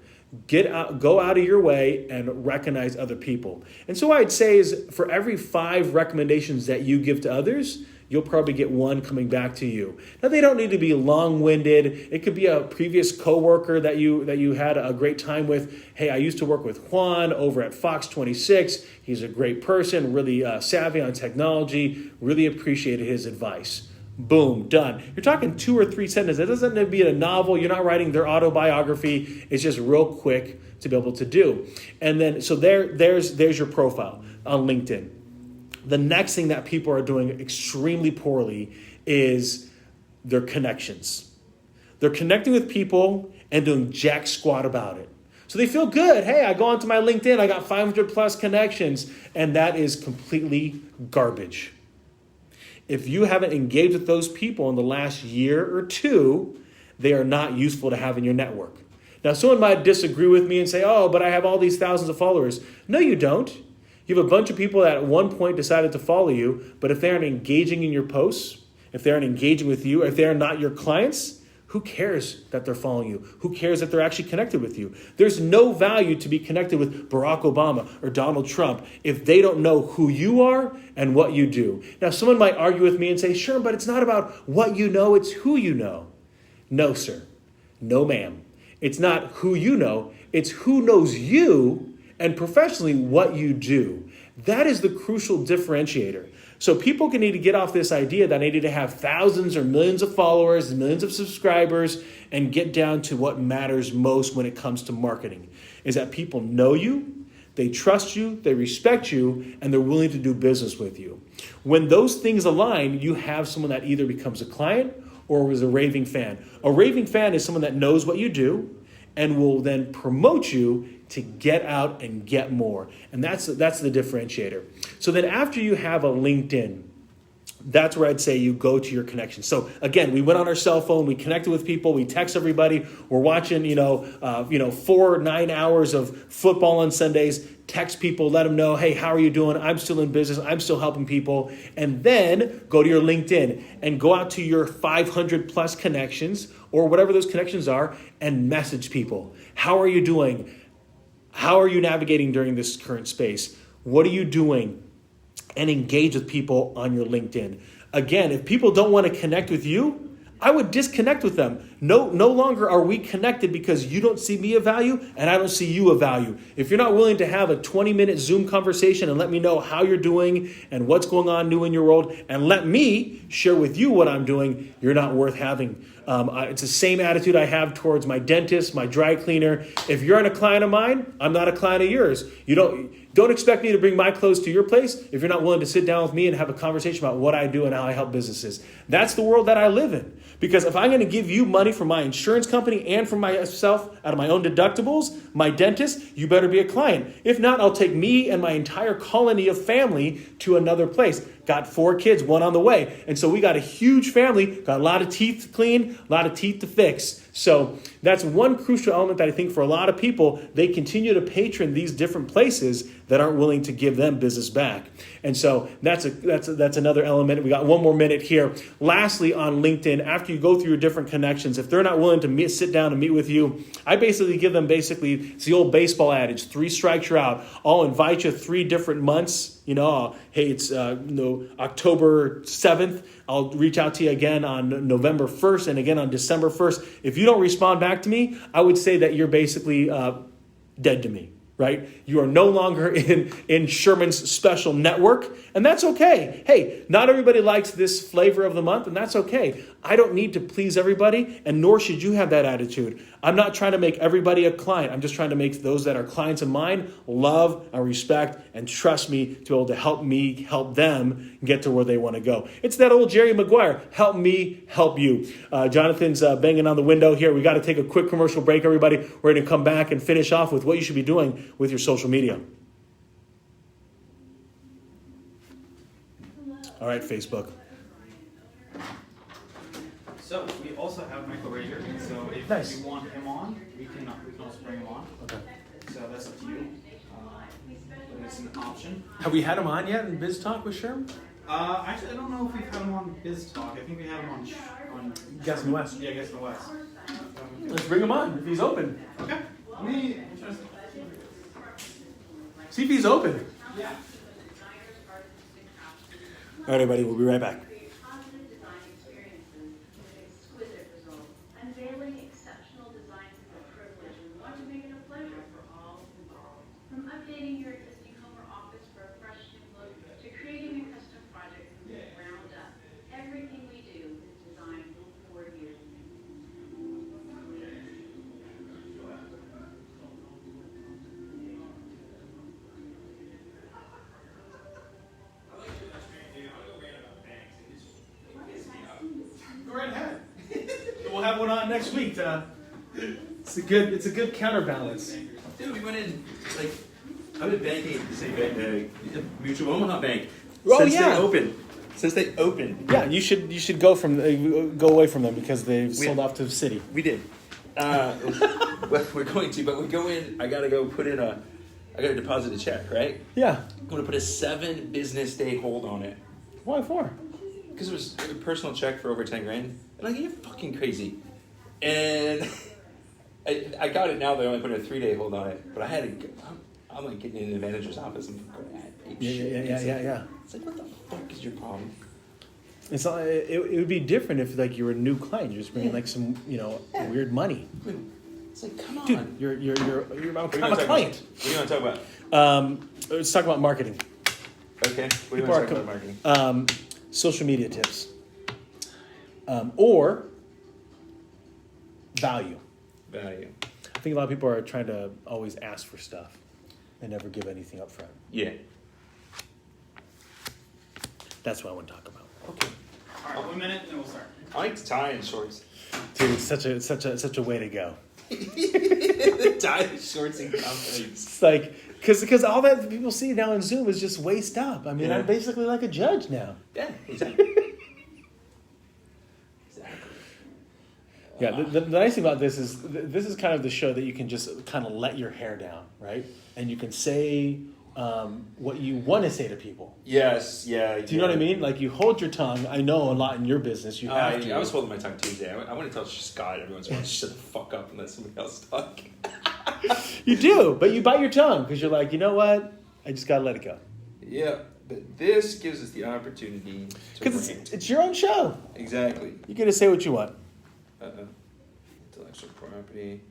Speaker 1: Go out of your way and recognize other people. And so what I'd say is for every 5 recommendations that you give to others, you'll probably get one coming back to you. Now, they don't need to be long-winded. It could be a previous coworker that you had a great time with. Hey, I used to work with Juan over at Fox 26. He's a great person, really savvy on technology, really appreciated his advice. Boom, done. You're talking 2 or 3 sentences. It doesn't need to be a novel. You're not writing their autobiography. It's just real quick to be able to do. And then, so there's your profile on LinkedIn. The next thing that people are doing extremely poorly is their connections. They're connecting with people and doing jack squat about it. So they feel good. Hey, I go onto my LinkedIn, I got 500 plus connections, and that is completely garbage. If you haven't engaged with those people in the last year or 2, they are not useful to have in your network. Now, someone might disagree with me and say, oh, but I have all these thousands of followers. No, you don't. You have a bunch of people that at one point decided to follow you, but if they aren't engaging in your posts, if they aren't engaging with you, if they're not your clients, who cares that they're following you? Who cares that they're actually connected with you? There's no value to be connected with Barack Obama or Donald Trump if they don't know who you are and what you do. Now, someone might argue with me and say, sure, but it's not about what you know, it's who you know. No, sir. No, ma'am. It's not who you know, it's who knows you and professionally what you do. That is the crucial differentiator. So people can need to get off this idea that they need to have thousands or millions of followers, millions of subscribers, and get down to what matters most when it comes to marketing, is that people know you, they trust you, they respect you, and they're willing to do business with you. When those things align, you have someone that either becomes a client or is a raving fan. A raving fan is someone that knows what you do and will then promote you to get out and get more. And that's the differentiator. So then after you have a LinkedIn, that's where I'd say you go to your connections. So again, we went on our cell phone, we connected with people, we text everybody, we're watching, 4 or 9 hours of football on Sundays, text people, let them know, hey, how are you doing? I'm still in business, I'm still helping people. And then go to your LinkedIn and go out to your 500 plus connections or whatever those connections are and message people. How are you doing? How are you navigating during this current space? What are you doing? And engage with people on your LinkedIn. Again, if people don't want to connect with you, I would disconnect with them. No longer are we connected because you don't see me of value and I don't see you of value. If you're not willing to have a 20-minute Zoom conversation and let me know how you're doing and what's going on new in your world and let me share with you what I'm doing, you're not worth having. It's the same attitude I have towards my dentist, my dry cleaner. If you're not a client of mine, I'm not a client of yours. You don't expect me to bring my clothes to your place if you're not willing to sit down with me and have a conversation about what I do and how I help businesses. That's the world that I live in. Because if I'm going to give you money from my insurance company and from myself out of my own deductibles, my dentist, you better be a client. If not, I'll take me and my entire colony of family to another place. Got 4 kids, 1 on the way. And so we got a huge family, got a lot of teeth to clean, a lot of teeth to fix. So that's one crucial element that I think for a lot of people, they continue to patron these different places that aren't willing to give them business back. And so that's another element. We got 1 more minute here. Lastly, on LinkedIn, after you go through your different connections, if they're not willing to sit down and meet with you, I basically give them it's the old baseball adage, 3 strikes you're out. I'll invite you 3 different months. Hey, it's October 7th. I'll reach out to you again on November 1st and again on December 1st. If you don't respond back to me, I would say that you're basically dead to me, right? You are no longer in Sherman's special network, and that's okay. Hey, not everybody likes this flavor of the month, and that's okay. I don't need to please everybody, and nor should you have that attitude. I'm not trying to make everybody a client. I'm just trying to make those that are clients of mine love and respect and trust me to be able to help them get to where they want to go. It's that old Jerry Maguire, help me, help you. Jonathan's banging on the window here. We got to take a quick commercial break, everybody. We're going to come back and finish off with what you should be doing with your social media. All right, Facebook.
Speaker 4: So we also have Michael right here. So if
Speaker 1: Nice.
Speaker 4: you want him on, we can also bring him on.
Speaker 1: Okay.
Speaker 4: So that's up to you. But it's an option.
Speaker 1: Have we had him on yet in Biz Talk with Sherman?
Speaker 4: Actually, I don't know if we've had him on Biz Talk. I think we have him on
Speaker 1: Guess in the West.
Speaker 4: Yeah, Guess in the West.
Speaker 1: Let's bring him on if he's open.
Speaker 4: Okay. Let me try to
Speaker 1: See if he's open.
Speaker 4: Yeah.
Speaker 1: All right, everybody, we'll be right back.
Speaker 6: your existing home or office for a fresh new look, to creating a custom project from the ground up. Everything we do is designed for you.
Speaker 1: Go right ahead. We'll have one on next week. It's a good counterbalance.
Speaker 7: Dude, we went in, like, I've been banking at the same bank, Mutual Omaha Bank,
Speaker 1: Oh,
Speaker 7: since
Speaker 1: yeah.
Speaker 7: they opened. Since they opened.
Speaker 1: Yeah, you should go away from them because they've sold off to the city.
Speaker 7: We did. Well, we're going to, but we go in, I gotta deposit a check, right?
Speaker 1: Yeah.
Speaker 7: I'm gonna put a 7 business day hold on it.
Speaker 1: Why for?
Speaker 7: Because it was a personal check for over 10 grand. And like, you're fucking crazy. And I got it now, they only put a 3-day hold on it. But I had to, I'm like getting in the manager's office and going,
Speaker 1: Yeah.
Speaker 7: It's like, what the fuck is your problem?
Speaker 1: It's not. It would be different if like you were a new client. You're just bringing like some weird money.
Speaker 7: I mean, it's like, come on.
Speaker 1: Dude, you're
Speaker 7: What do you
Speaker 1: I'm
Speaker 7: want
Speaker 1: a
Speaker 7: to
Speaker 1: client.
Speaker 7: What do you want to talk about?
Speaker 1: Let's talk about marketing.
Speaker 7: Okay. What do you want to talk about marketing?
Speaker 1: Social media tips, or value.
Speaker 7: Value.
Speaker 1: I think a lot of people are trying to always ask for stuff and never give anything up front.
Speaker 7: Yeah.
Speaker 1: That's what I want to talk about.
Speaker 7: Okay.
Speaker 4: All right, 1 minute, and then we'll start.
Speaker 7: I like to tie in shorts.
Speaker 1: Dude, it's such a way to go.
Speaker 7: Tie in shorts and companies.
Speaker 1: It's like because all that people see now in Zoom is just waist up. I mean,
Speaker 7: Yeah.
Speaker 1: I'm basically like a judge now.
Speaker 7: Yeah, exactly.
Speaker 1: Yeah, the nice thing about this is kind of the show that you can just kind of let your hair down, right? And you can say what you want to say to people.
Speaker 7: Yes, yeah.
Speaker 1: Do you know what I mean? Like you hold your tongue. I know a lot in your business. You have to.
Speaker 7: I was holding my tongue Tuesday. I want to tell Scott every once in a while, shut the fuck up and let somebody else talk.
Speaker 1: You do, but you bite your tongue because you're like, you know what? I just gotta let it go.
Speaker 7: Yeah, but this gives us the opportunity to
Speaker 1: Because
Speaker 7: rant.
Speaker 1: it's your own show.
Speaker 7: Exactly.
Speaker 1: You get to say what you want.
Speaker 7: Intellectual property.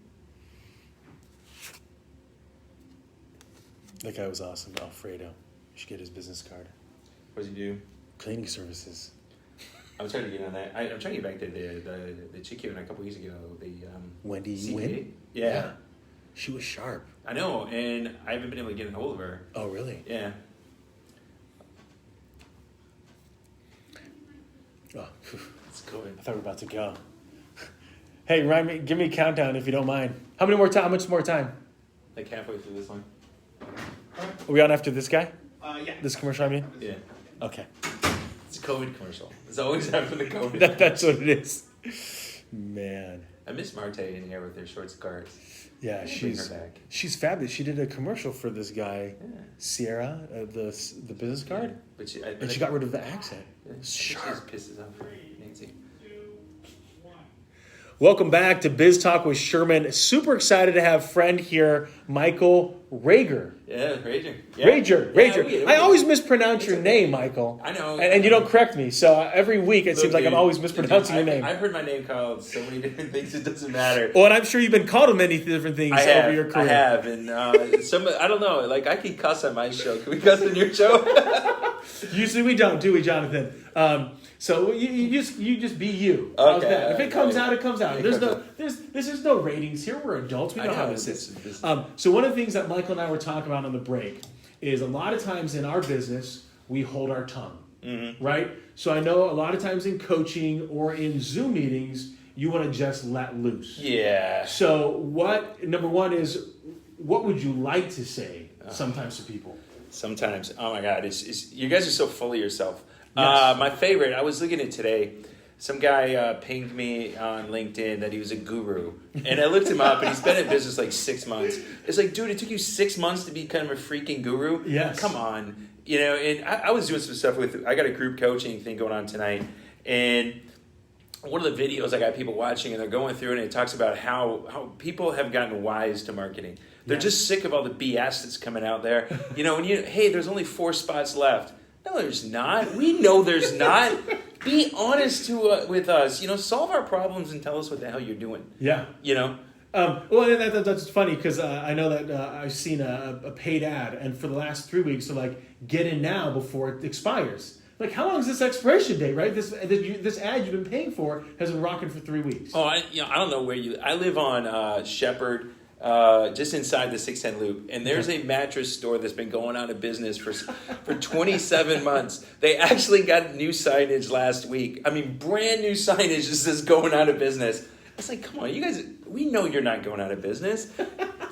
Speaker 1: That guy was awesome, Alfredo. You should get his business card.
Speaker 7: What does he do?
Speaker 1: Cleaning services.
Speaker 7: I'm trying to get on that. I'm trying to get back to the chick you and a couple weeks ago. The
Speaker 1: Wendy
Speaker 7: CPA?
Speaker 1: Wynn?
Speaker 7: Yeah.
Speaker 1: She was sharp.
Speaker 7: I know, and I haven't been able to get a hold of her.
Speaker 1: Oh, really?
Speaker 7: Yeah.
Speaker 1: Oh,
Speaker 7: It's good.
Speaker 1: I thought we were about to go. Hey, give me a countdown if you don't mind. How much more time?
Speaker 7: Like halfway through this one.
Speaker 1: Are we on after this guy?
Speaker 4: Yeah.
Speaker 1: This commercial, I mean?
Speaker 7: Yeah.
Speaker 1: Okay.
Speaker 7: It's a COVID commercial. It's always after the COVID.
Speaker 1: That's what it is. Man.
Speaker 7: I miss Marte in here with her short skirts.
Speaker 1: Yeah,
Speaker 7: Bring her back.
Speaker 1: she's fabulous. She did a commercial for this guy,
Speaker 7: Yeah.
Speaker 1: Sierra, the business card,
Speaker 7: But she,
Speaker 1: and she got rid of the accent.
Speaker 7: Yeah, she
Speaker 1: Sharp.
Speaker 7: just pisses off Nancy.
Speaker 1: Welcome back to Biz Talk with Sherman. Super excited to have friend here, Michael Rager.
Speaker 7: Yeah, Rager. Yeah.
Speaker 1: Rager.
Speaker 7: Yeah, we get it.
Speaker 1: I always mispronounce your name, Michael.
Speaker 7: I know.
Speaker 1: And you don't correct me. So every week it seems like I'm always mispronouncing your name.
Speaker 7: I've heard my name called so many different things, it doesn't matter.
Speaker 1: Well, and I'm sure you've been called many different things over your career.
Speaker 7: I have. And I don't know. Like, I can cuss on my show. Can we cuss on your show?
Speaker 1: Usually we don't, do we, Jonathan? So you just be you. How's
Speaker 7: Okay,
Speaker 1: that? If it comes
Speaker 7: right.
Speaker 1: out, it comes out. There's no ratings here. We're adults. We know how this is. So one of the things that Michael and I were talking about on the break is a lot of times in our business we hold our tongue, right? So I know a lot of times in coaching or in Zoom meetings you want to just let loose.
Speaker 7: Yeah.
Speaker 1: So number one is what would you like to say sometimes to people?
Speaker 7: Sometimes. Oh my God. You guys are so full of yourself.
Speaker 1: Yes.
Speaker 7: My favorite, I was looking at today, some guy pinged me on LinkedIn that he was a guru. And I looked him up and he's been in business like 6 months. It's like, dude, it took you 6 months to become a freaking guru?
Speaker 1: Yes.
Speaker 7: Come on. You know, and I was doing some stuff I got a group coaching thing going on tonight. And one of the videos I got people watching and they're going through and it talks about how people have gotten wise to marketing. They're just sick of all the BS that's coming out there. You know, hey, there's only 4 spots left. No, there's not. We know there's not. Be honest with us. You know, solve our problems and tell us what the hell you're doing.
Speaker 1: Yeah.
Speaker 7: You know,
Speaker 1: Well, and that's funny because I know that I've seen a paid ad, and for the last 3 weeks, they're like, get in now before it expires. Like, how long is this expiration date, right? This ad you've been paying for has been rocking for 3 weeks.
Speaker 7: Oh, I don't know where you. I live on Shepherd, just inside the 610 Loop, and there's a mattress store that's been going out of business for 27 months. They actually got new signage last week. I mean, brand new signage just says going out of business. It's like, come on, you guys. We know you're not going out of business.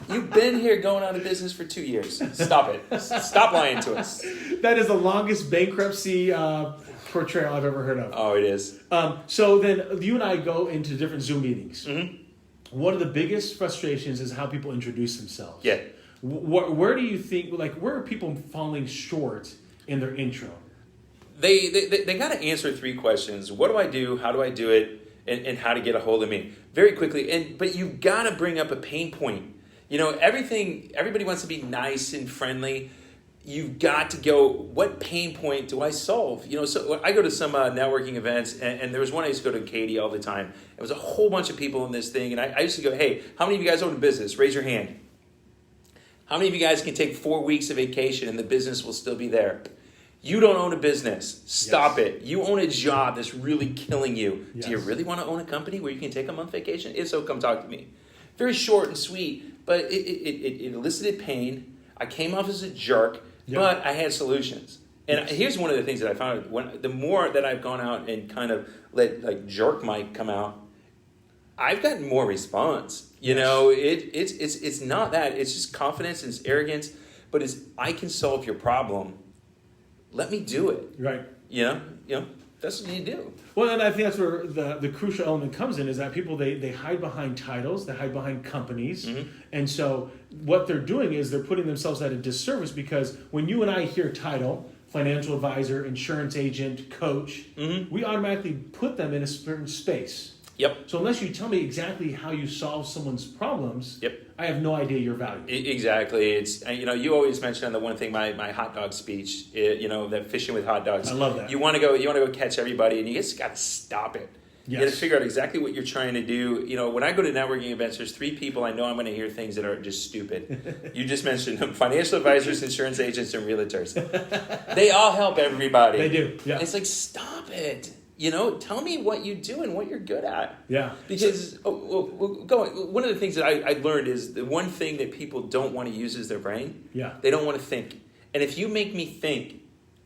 Speaker 7: You've been here going out of business for 2 years. Stop it. Stop lying to us.
Speaker 1: That is the longest bankruptcy portrayal I've ever heard of.
Speaker 7: Oh, it is.
Speaker 1: So then you and I go into different Zoom meetings.
Speaker 7: Mm-hmm.
Speaker 1: One of the biggest frustrations is how people introduce themselves.
Speaker 7: Yeah.
Speaker 1: Where do you think, like, where are people falling short in their intro?
Speaker 7: They got to answer 3 questions. What do I do? How do I do it? And how to get a hold of me very quickly. But you've got to bring up a pain point. You know, everybody wants to be nice and friendly. You've got to go, what pain point do I solve? You know, so I go to some networking events, and there was one I used to go to in Katy all the time. It was a whole bunch of people in this thing, and I used to go, hey, how many of you guys own a business? Raise your hand. How many of you guys can take 4 weeks of vacation and the business will still be there? You don't own a business. Stop it. You own a job that's really killing you.
Speaker 1: Yes.
Speaker 7: Do you really want to own a company where you can take a month vacation? If so, come talk to me. Very short and sweet, but it elicited pain. I came off as a jerk, but I had solutions. And here's one of the things that I found. The more that I've gone out and kind of let like jerk Mike come out, I've gotten more response. You know, it's not that. It's just confidence and it's arrogance, but it's I can solve your problem. Let me do it.
Speaker 1: Right.
Speaker 7: You know, that's what you do.
Speaker 1: Well, and I think that's where the crucial element comes in is that people, they hide behind titles, they hide behind companies. Mm-hmm. And so what they're doing is they're putting themselves at a disservice because when you and I hear title, financial advisor, insurance agent, coach, we automatically put them in a certain space.
Speaker 7: Yep.
Speaker 1: So unless you tell me exactly how you solve someone's problems, I have no idea your value.
Speaker 7: Exactly. It's, you know, you always mention on the one thing, my hot dog speech, you know, that fishing with hot dogs.
Speaker 1: I love that.
Speaker 7: You want to go catch everybody, and you just got to stop it.
Speaker 1: Yes.
Speaker 7: You got to figure out exactly what you're trying to do. You know, when I go to networking events, there's 3 people I know I'm going to hear things that are just stupid. You just mentioned them: financial advisors, insurance agents, and realtors. They all help everybody.
Speaker 1: They do. Yeah.
Speaker 7: It's like, stop it. You know, tell me what you do and what you're good at.
Speaker 1: Yeah.
Speaker 7: Because one of the things that I learned is the one thing that people don't want to use is their brain. Yeah. They don't want to think. And if you make me think,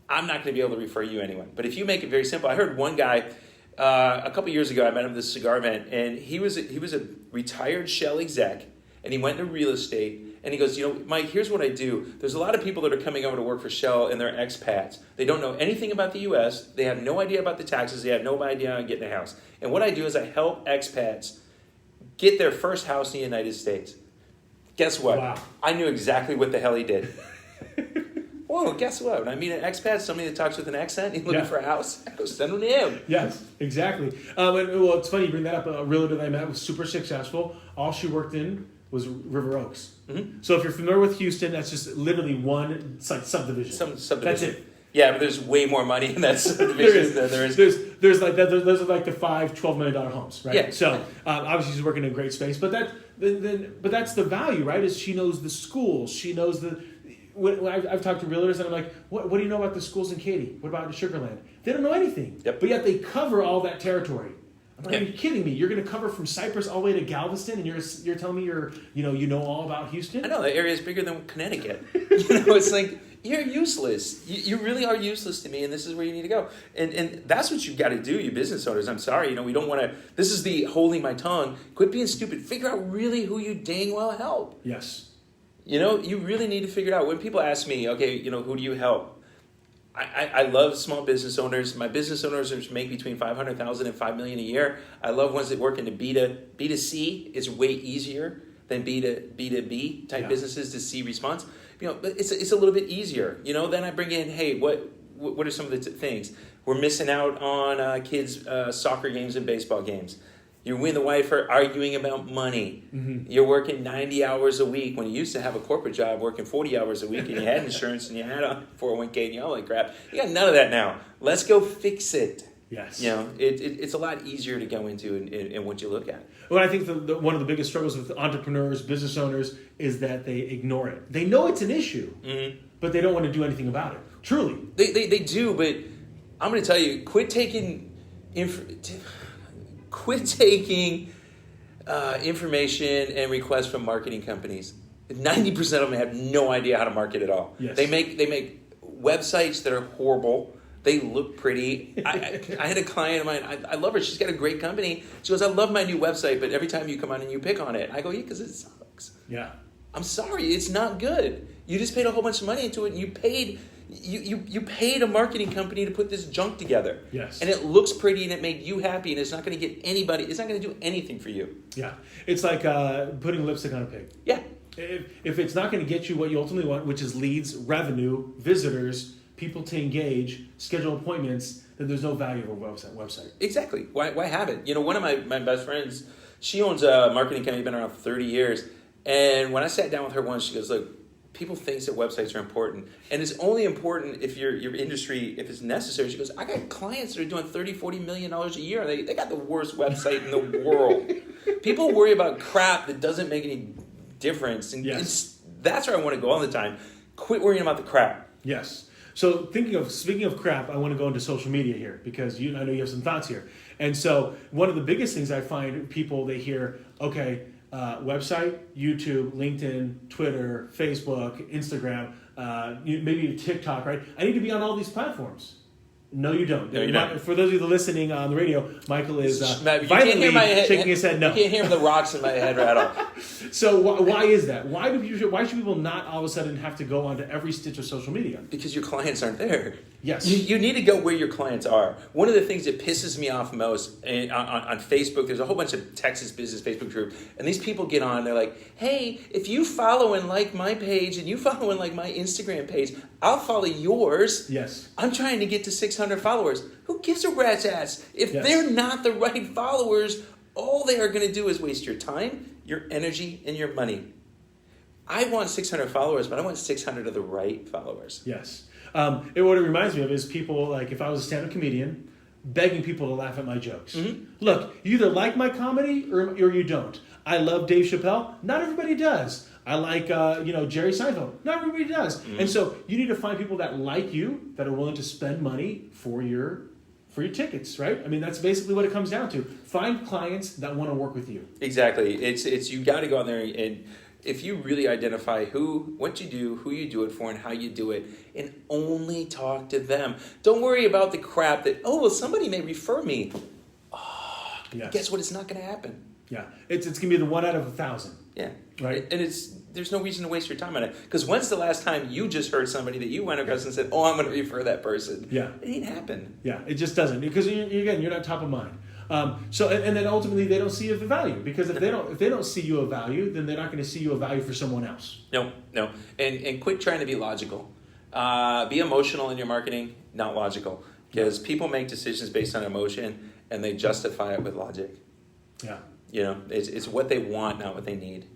Speaker 7: I'm not going to be able to refer you anyone. But if you make it very simple, I heard one guy a couple years ago. I met him at this cigar event, and he was a retired Shell exec, and he went into real estate. And he goes, you know, Mike, here's what I do. There's a lot of people that are coming over to work for Shell and they're expats. They don't know anything about the U.S. They have no idea about the taxes. They have no idea how to get in a house. And what I do is I help expats get their first house in the United States. Guess what? Wow. I knew exactly what the hell he did. Whoa, guess what? When I meet an expat, somebody that talks with an accent, he's looking for a house, I go send him to him.
Speaker 1: Yes, exactly. Well, it's funny you bring that up. A realtor that I met was super successful. All she worked in was River Oaks. Mm-hmm. So if you're familiar with Houston, that's just literally one subdivision.
Speaker 7: Subdivision.
Speaker 1: That's it.
Speaker 7: Yeah, but there's way more money in that subdivision than there is.
Speaker 1: Those are like the $5-12 million homes, right? Yeah. So obviously she's working in a great space, but that's the value, right? Is she knows the schools, she knows the. When I've talked to realtors and I'm like, what do you know about the schools in Katy? What about Sugar Land? They don't know anything. Yep. But yet they cover all that territory. I'm like, are you kidding me? You're going to cover from Cypress all the way to Galveston, and you're telling me you know all about Houston?
Speaker 7: I know the area is bigger than Connecticut. It's like you're useless. You really are useless to me, and this is where you need to go. And that's what you've got to do, you business owners. I'm sorry, we don't want to. This is the holding my tongue. Quit being stupid. Figure out really who you dang well help.
Speaker 1: Yes.
Speaker 7: You really need to figure it out. When people ask me, okay, who do you help? I love small business owners. My business owners make between $500,000 and $5 million a year. I love ones that work in the B2C. It's way easier than B2B type businesses to see response. But it's a little bit easier. Then I bring in, hey, what are some of the things we're missing out on? Kids' soccer games and baseball games. You and the wife are arguing about money. Mm-hmm. You're working 90 hours a week when you used to have a corporate job working 40 hours a week and you had insurance and you had a 401k and you all that crap. You got none of that now. Let's go fix it.
Speaker 1: Yes.
Speaker 7: You know, it's a lot easier to go into in what you look at.
Speaker 1: Well, I think one of the biggest struggles with entrepreneurs, business owners, is that they ignore it. They know it's an issue, but they don't want to do anything about it. Truly.
Speaker 7: They do, but I'm going to tell you, quit taking information and requests from marketing companies. 90% of them have no idea how to market at all.
Speaker 1: Yes.
Speaker 7: They make websites that are horrible. They look pretty. I had a client of mine. I love her. She's got a great company. She goes, I love my new website, but every time you come on and you pick on it, I go, yeah, because it sucks.
Speaker 1: Yeah.
Speaker 7: I'm sorry, it's not good. You just paid a whole bunch of money into it, and you paid a marketing company to put this junk together.
Speaker 1: Yes.
Speaker 7: And it looks pretty, and it made you happy, and it's not going to get anybody. It's not going to do anything for you.
Speaker 1: Yeah. It's like putting lipstick on a pig.
Speaker 7: Yeah.
Speaker 1: If it's not going to get you what you ultimately want, which is leads, revenue, visitors, people to engage, schedule appointments, then there's no value of a website.
Speaker 7: Exactly. Why have it? You know, one of my best friends, she owns a marketing company, been around for 30 years. And when I sat down with her once, she goes, look, people think that websites are important. And it's only important if your industry, if it's necessary. She goes, I got clients that are doing $30, $40 million a year. They got the worst website in the world. People worry about crap that doesn't make any difference. And that's where I want to go all the time. Quit worrying about the crap.
Speaker 1: Yes. So speaking of crap, I want to go into social media here because I know you have some thoughts here. And so one of the biggest things I find people, they hear, okay, website, YouTube, LinkedIn, Twitter, Facebook, Instagram, maybe TikTok, right? I need to be on all these platforms. No, you don't.
Speaker 7: No, you don't.
Speaker 1: For those of you listening on the radio, Michael is
Speaker 7: violently
Speaker 1: shaking his head no.
Speaker 7: You can't hear the rocks in my head rattle.
Speaker 1: So why is that? Why should people not all of a sudden have to go onto every stitch of social media?
Speaker 7: Because your clients aren't there.
Speaker 1: Yes.
Speaker 7: You need to go where your clients are. One of the things that pisses me off most on Facebook, there's a whole bunch of Texas business Facebook group, and these people get on, they're like, hey, if you follow and like my page and you follow and like my Instagram page, I'll follow yours.
Speaker 1: Yes.
Speaker 7: I'm trying to get to 600 followers. Who gives a rat's ass? If they're not the right followers, all they are going to do is waste your time, your energy, and your money. I want 600 followers, but I want 600 of the right followers.
Speaker 1: Yes. What it reminds me of is people, like if I was a stand-up comedian, begging people to laugh at my jokes. Mm-hmm. Look, you either like my comedy or you don't. I love Dave Chappelle. Not everybody does. I like, Jerry Seinfeld. Not everybody does. Mm-hmm. And so you need to find people that like you, that are willing to spend money for your tickets, right? I mean, that's basically what it comes down to. Find clients that want to work with you.
Speaker 7: Exactly. It's you got to go out there and if you really identify what you do, who you do it for, and how you do it, and only talk to them. Don't worry about the crap that, somebody may refer me. Guess what? It's not going to happen.
Speaker 1: Yeah. It's going to be the 1 out of 1,000.
Speaker 7: Yeah.
Speaker 1: Right.
Speaker 7: And there's no reason to waste your time on it. Because when's the last time you just heard somebody that you went across and said, I'm going to refer that person?
Speaker 1: Yeah.
Speaker 7: It ain't happened.
Speaker 1: Yeah. It just doesn't. Because, you're not top of mind. And then ultimately they don't see you of value, because if they don't see you of value, then they're not going to see you of value for someone else.
Speaker 7: No. And quit trying to be logical. Be emotional in your marketing, not logical. Because people make decisions based on emotion and they justify it with logic.
Speaker 1: Yeah.
Speaker 7: It's what they want, not what they need.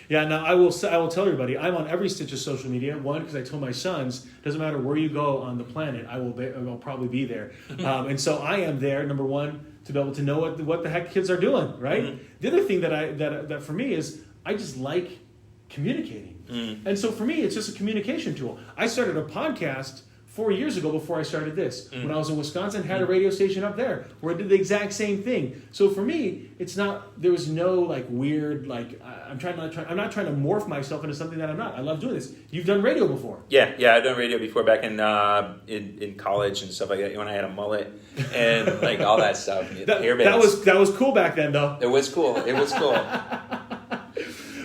Speaker 1: Yeah, now I will tell everybody, I'm on every stitch of social media. One, because I told my sons, doesn't matter where you go on the planet, I will probably be there. And so I am there, number one, to be able to know what the heck kids are doing, right? Mm-hmm. The other thing that for me is I just like communicating. Mm-hmm. And so for me, it's just a communication tool. I started a podcast 4 years ago before I started this. Mm-hmm. When I was in Wisconsin, had a radio station up there where I did the exact same thing. So for me, there was no weird, I'm not trying to morph myself into something that I'm not. I love doing this. You've done radio before.
Speaker 7: Yeah, I've done radio before back in college and stuff like that, when I had a mullet and all that stuff.
Speaker 1: That was cool back then, though.
Speaker 7: It was cool.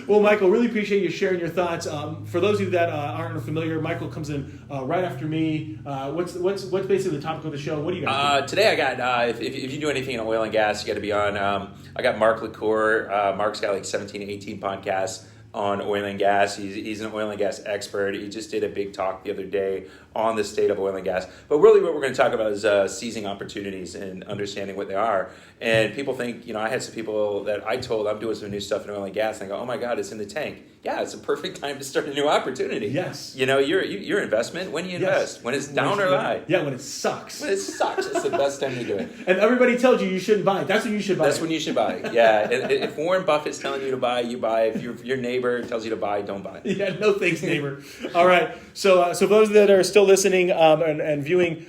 Speaker 1: Well, Michael, really appreciate you sharing your thoughts. For those of you that aren't familiar, Michael comes in right after me. What's basically the topic of the show? What do you got?
Speaker 7: Today I got, if you do anything in oil and gas, you got to be on. I got Mark LaCour. Mark's got 17, 18 podcasts on oil and gas. He's an oil and gas expert. He just did a big talk the other day on the state of oil and gas. But really what we're going to talk about is seizing opportunities and understanding what they are. And people think, I had some people that I told I'm doing some new stuff in oil and gas, and I go, oh my God, it's in the tank. Yeah, it's a perfect time to start a new opportunity.
Speaker 1: Yes.
Speaker 7: Your investment, when you invest, when it's down or high.
Speaker 1: Yeah, when it sucks.
Speaker 7: When it sucks, it's the best time to do it.
Speaker 1: And everybody tells you shouldn't buy. That's when you should buy.
Speaker 7: That's when you should buy. Yeah. If Warren Buffett's telling you to buy, you buy. If your neighbor tells you to buy, don't buy.
Speaker 1: Yeah, no thanks, neighbor. All right. So for those that are still listening and viewing,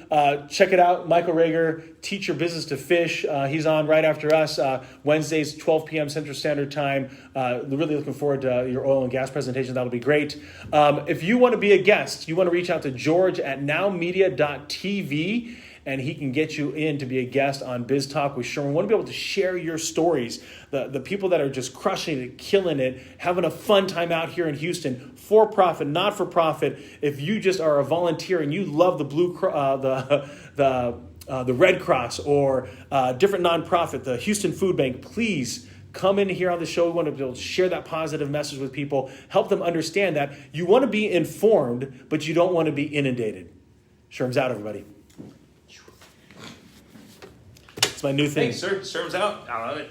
Speaker 1: check it out. Michael Rager, Teach Your Business to Fish. He's on right after us, Wednesdays, 12 p.m. Central Standard Time. Really looking forward to your oil and gas presentation. That'll be great. If you want to be a guest, you want to reach out to George at nowmedia.tv, and he can get you in to be a guest on Biz Talk with Sherman. We want to be able to share your stories, the people that are just crushing it, killing it, having a fun time out here in Houston, for profit, not for profit. If you just are a volunteer and you love the the Red Cross or different nonprofit, the Houston Food Bank, please come in here on the show. We want to be able to share that positive message with people, help them understand that you want to be informed, but you don't want to be inundated. Sherm's out, everybody. It's my new thing.
Speaker 7: Thanks, sir. Sherman's out. I love it.